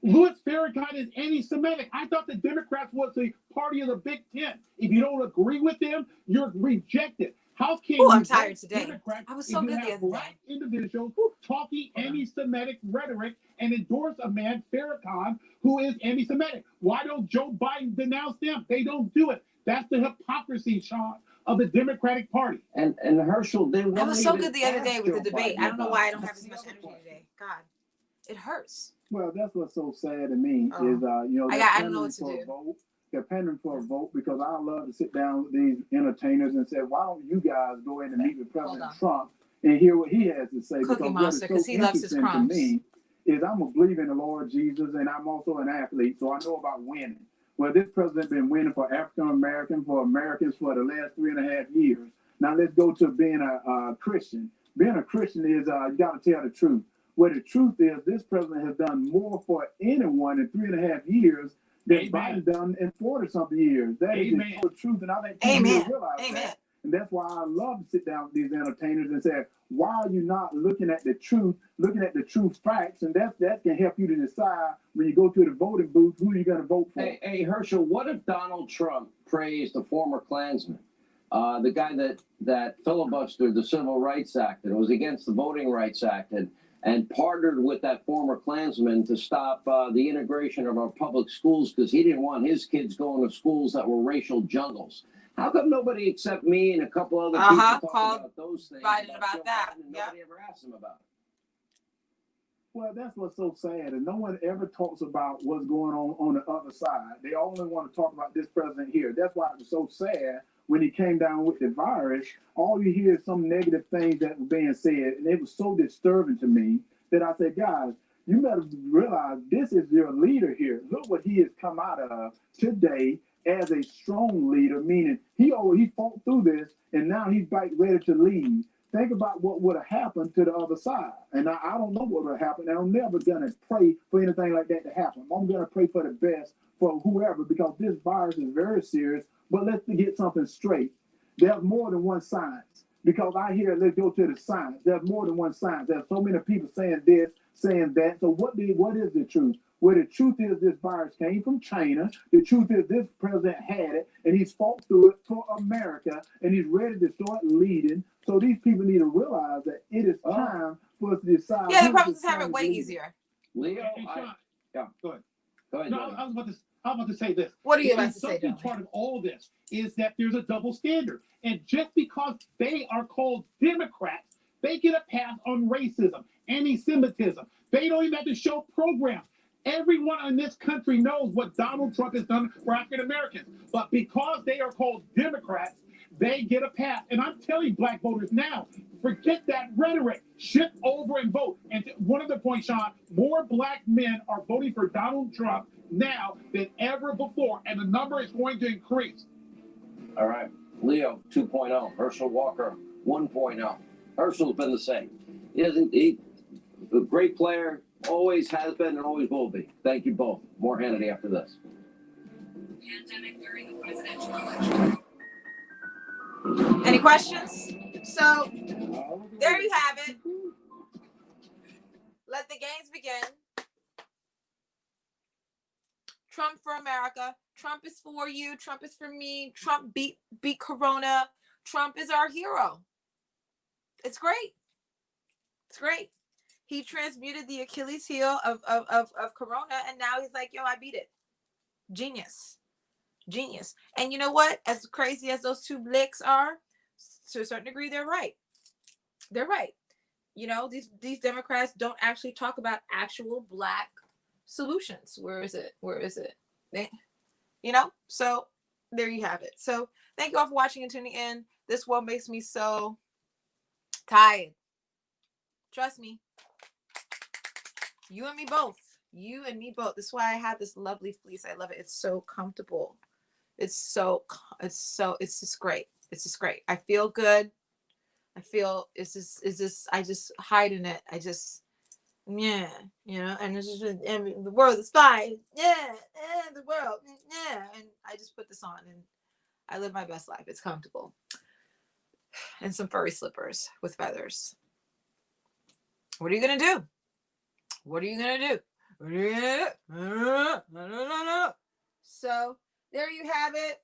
Louis Farrakhan is anti-Semitic. I thought the Democrats was the party of the Big Ten. If you don't agree with them, you're rejected. How can I'm tired today. I was so good the other black individuals talking anti-Semitic rhetoric and endorse a man, Farrakhan, who is anti-Semitic? Why don't Joe Biden denounce them? They don't do it. That's the hypocrisy, Sean, of the Democratic Party. And Herschel, they I was so good the other day with the debate. I don't know why I don't have as much energy today. God, it hurts. Well, that's what's so sad to me is, you know, I don't know what to do. Vote. They're pending for a vote because I love to sit down with these entertainers and say, why don't you guys go in and meet with President Trump and hear what he has to say? Cookie Monster, because he loves his crumbs. To me is I'm a believer in the Lord Jesus, and I'm also an athlete, so I know about winning. Well, this president been winning for African Americans, for Americans for the last 3.5 years. Now let's go to being a Christian. Being a Christian is you got to tell the truth. Where the truth is, this president has done more for anyone in 3.5 years than Biden done in 40-something years. That is the total truth, and I think people need to realize that. And that's why I love to sit down with these entertainers and say, why are you not looking at the truth, looking at the true facts? And that can help you to decide when you go to the voting booth who you're going to vote for. Hey, Herschel, what if Donald Trump praised a former Klansman, the guy that filibustered the Civil Rights Act and was against the Voting Rights Act and partnered with that former Klansman to stop the integration of our public schools because he didn't want his kids going to schools that were racial jungles? How come nobody except me and a couple other people talk about those things? Biden about that. Nobody ever asked him about it. Well, that's what's so sad, and no one ever talks about what's going on the other side. They only want to talk about this president here. That's why it was so sad when he came down with the virus. All you hear is some negative things that were being said, and it was so disturbing to me that I said, guys, you better realize this is your leader here. Look what he has come out of today as a strong leader, meaning he fought through this, and now he's back ready to lead. Think about what would have happened to the other side. And I don't know what would have happened, and I'm never going to pray for anything like that to happen. I'm going to pray for the best for whoever, because this virus is very serious. But let's get something straight. There's more than one science, because I hear, let's go to the science. There's more than one science. There's so many people saying this, saying that. So what is the truth? Well, the truth is this virus came from China. The truth is this president had it, and he's fought through it for America, and he's ready to start leading. So these people need to realize that it is time for us to decide. Yeah, the Republicans have it way easier. Leo, go ahead. Go ahead. No, I was about to say this. What are you about to say, Something part of all this is that there's a double standard. And just because they are called Democrats, they get a pass on racism, anti-Semitism. They don't even have to show programs. Everyone in this country knows what Donald Trump has done for African Americans. But because they are called Democrats, they get a pass. And I'm telling black voters now, forget that rhetoric. Shift over and vote. And one other point, Sean, more black men are voting for Donald Trump now than ever before. And the number is going to increase. All right. Leo 2.0. Herschel Walker 1.0. Herschel's been the same. He's a great player. Always has been and always will be. Thank you both. More Hannity after this. Pandemic during the presidential election. Any questions? So there you have it. Let the games begin. Trump for America. Trump is for you. Trump is for me. Trump beat Corona. Trump is our hero. It's great. It's great. He transmuted the Achilles heel of Corona, and now he's like, yo, I beat it. Genius. Genius. And you know what? As crazy as those two blicks are, to a certain degree, they're right. They're right. You know, these Democrats don't actually talk about actual black solutions. Where is it? So there you have it. So thank you all for watching and tuning in. This world makes me so tired. Trust me. You and me both. You and me both. This is why I have this lovely fleece. I love it. It's so comfortable. It's just great. It's just great. I feel good. I feel I just hide in it. And it's just, and the world is fine. The world. And I just put this on and I live my best life. It's comfortable. And some furry slippers with feathers. What are you going to do? So there you have it.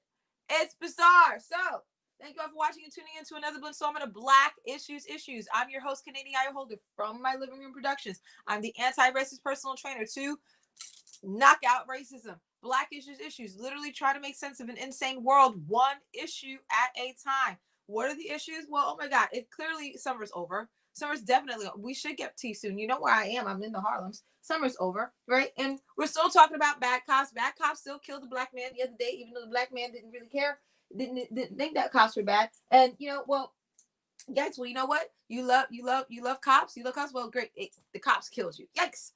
It's bizarre. So thank you all for watching and tuning in to another installment of Black Issues. I'm your host, Kennedy Holder from My Living Room Productions. I'm the anti-racist personal trainer to knock out racism. Black Issues. Literally try to make sense of an insane world, one issue at a time. What are the issues? Well, oh my God, clearly summer's over. Summer's definitely, we should get tea soon. You know where I am. I'm in the Harlems. Summer's over, right? And we're still talking about bad cops. Bad cops still killed a black man the other day, even though the black man didn't really care. Didn't think that cops were bad. And you know, well, guys, well, you know what? You love cops. You love cops. Well, great. The cops killed you. Yikes.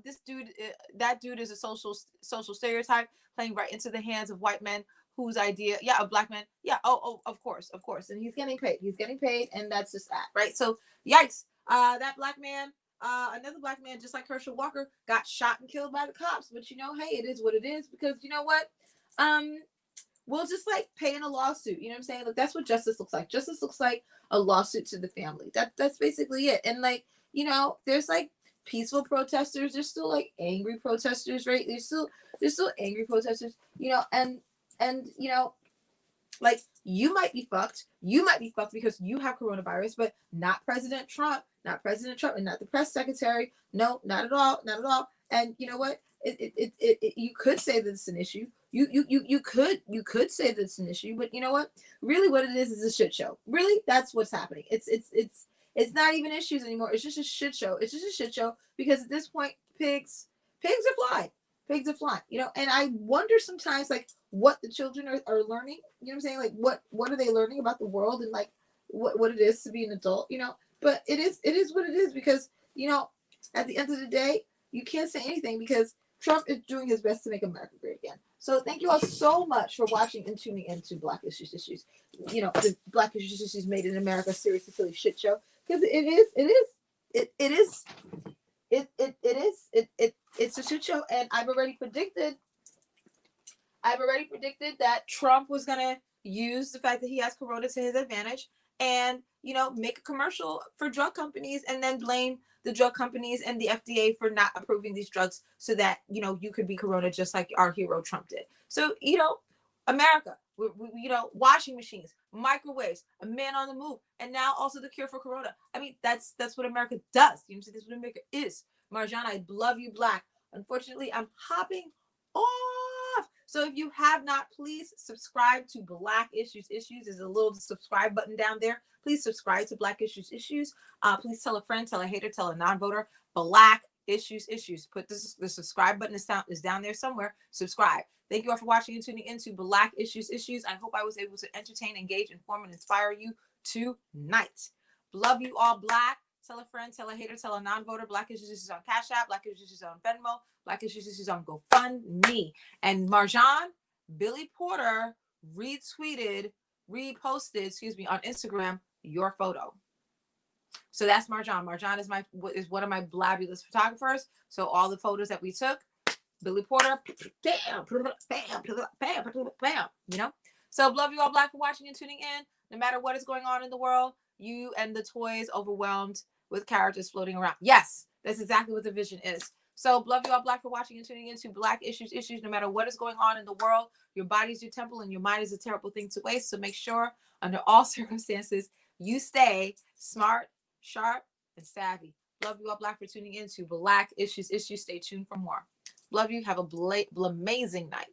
This dude, that dude is a social stereotype playing right into the hands of white men. Whose idea? Yeah, of black men. Yeah. Oh, of course. And he's getting paid. And that's just that, right? So, yikes. That black man another black man, just like Herschel Walker, got shot and killed by the cops. But you know, hey, it is what it is, because you know what? We'll just like pay in a lawsuit. You know what I'm saying? Like, that's what justice looks like. Justice looks like a lawsuit to the family. That's basically it. And like, you know, there's like peaceful protesters. There's still like angry protesters, right? There's still angry protesters, you know, and you know, like, you might be fucked. You might be fucked because you have coronavirus, but not President Trump, and not the press secretary. No, not at all, not at all. And you know what? You could say that it's an issue. You could say that it's an issue, but you know what? Really, what it is a shit show. Really, that's what's happening. It's not even issues anymore. It's just a shit show. It's just a shit show because at this point, pigs are flying. Pigs are flying, you know, and I wonder sometimes, like, what the children are learning, you know what I'm saying? Like, what are they learning about the world and, like, what it is to be an adult, you know? But it is what it is, because, you know, at the end of the day, you can't say anything because Trump is doing his best to make America great again. So thank you all so much for watching and tuning into Black Issues. You know, the Black Issues Made in America Seriously Silly Shit Show, because it's a shit show, and I've already predicted that Trump was gonna use the fact that he has corona to his advantage, and you know, make a commercial for drug companies and then blame the drug companies and the FDA for not approving these drugs so that, you know, you could be corona just like our hero Trump did. So, you know, America, we you know, washing machines, microwaves, a man on the move, and now also the cure for corona. I mean, that's what America does. You know, that's what America is. Marjan, I love you, Black. Unfortunately, I'm hopping off. So if you have not, please subscribe to Black Issues. There's a little subscribe button down there. Please subscribe to Black Issues. Please tell a friend, tell a hater, tell a non-voter. Black Issues. Put the subscribe button is down there somewhere. Subscribe. Thank you all for watching and tuning into Black Issues. I hope I was able to entertain, engage, inform, and inspire you tonight. Love you all, Black. Tell a friend, tell a hater, tell a non-voter. Black Issues is on Cash App. Black Issues is on Venmo. Black Issues is on GoFundMe. And Marjan, Billy Porter reposted, on Instagram, your photo. So that's Marjan. Marjan is one of my blabulous photographers. So all the photos that we took, Billy Porter, bam, bam, you know? So love you all, Black, for watching and tuning in. No matter what is going on in the world, you and the toys overwhelmed with characters floating around. Yes, that's exactly what the vision is. So love you all, Black, for watching and tuning into Black Issues. No matter what is going on in the world, your body is your temple and your mind is a terrible thing to waste. So make sure, under all circumstances, you stay smart, sharp, and savvy. Love you all, Black, for tuning into Black Issues. Stay tuned for more. Love you. Have a amazing night.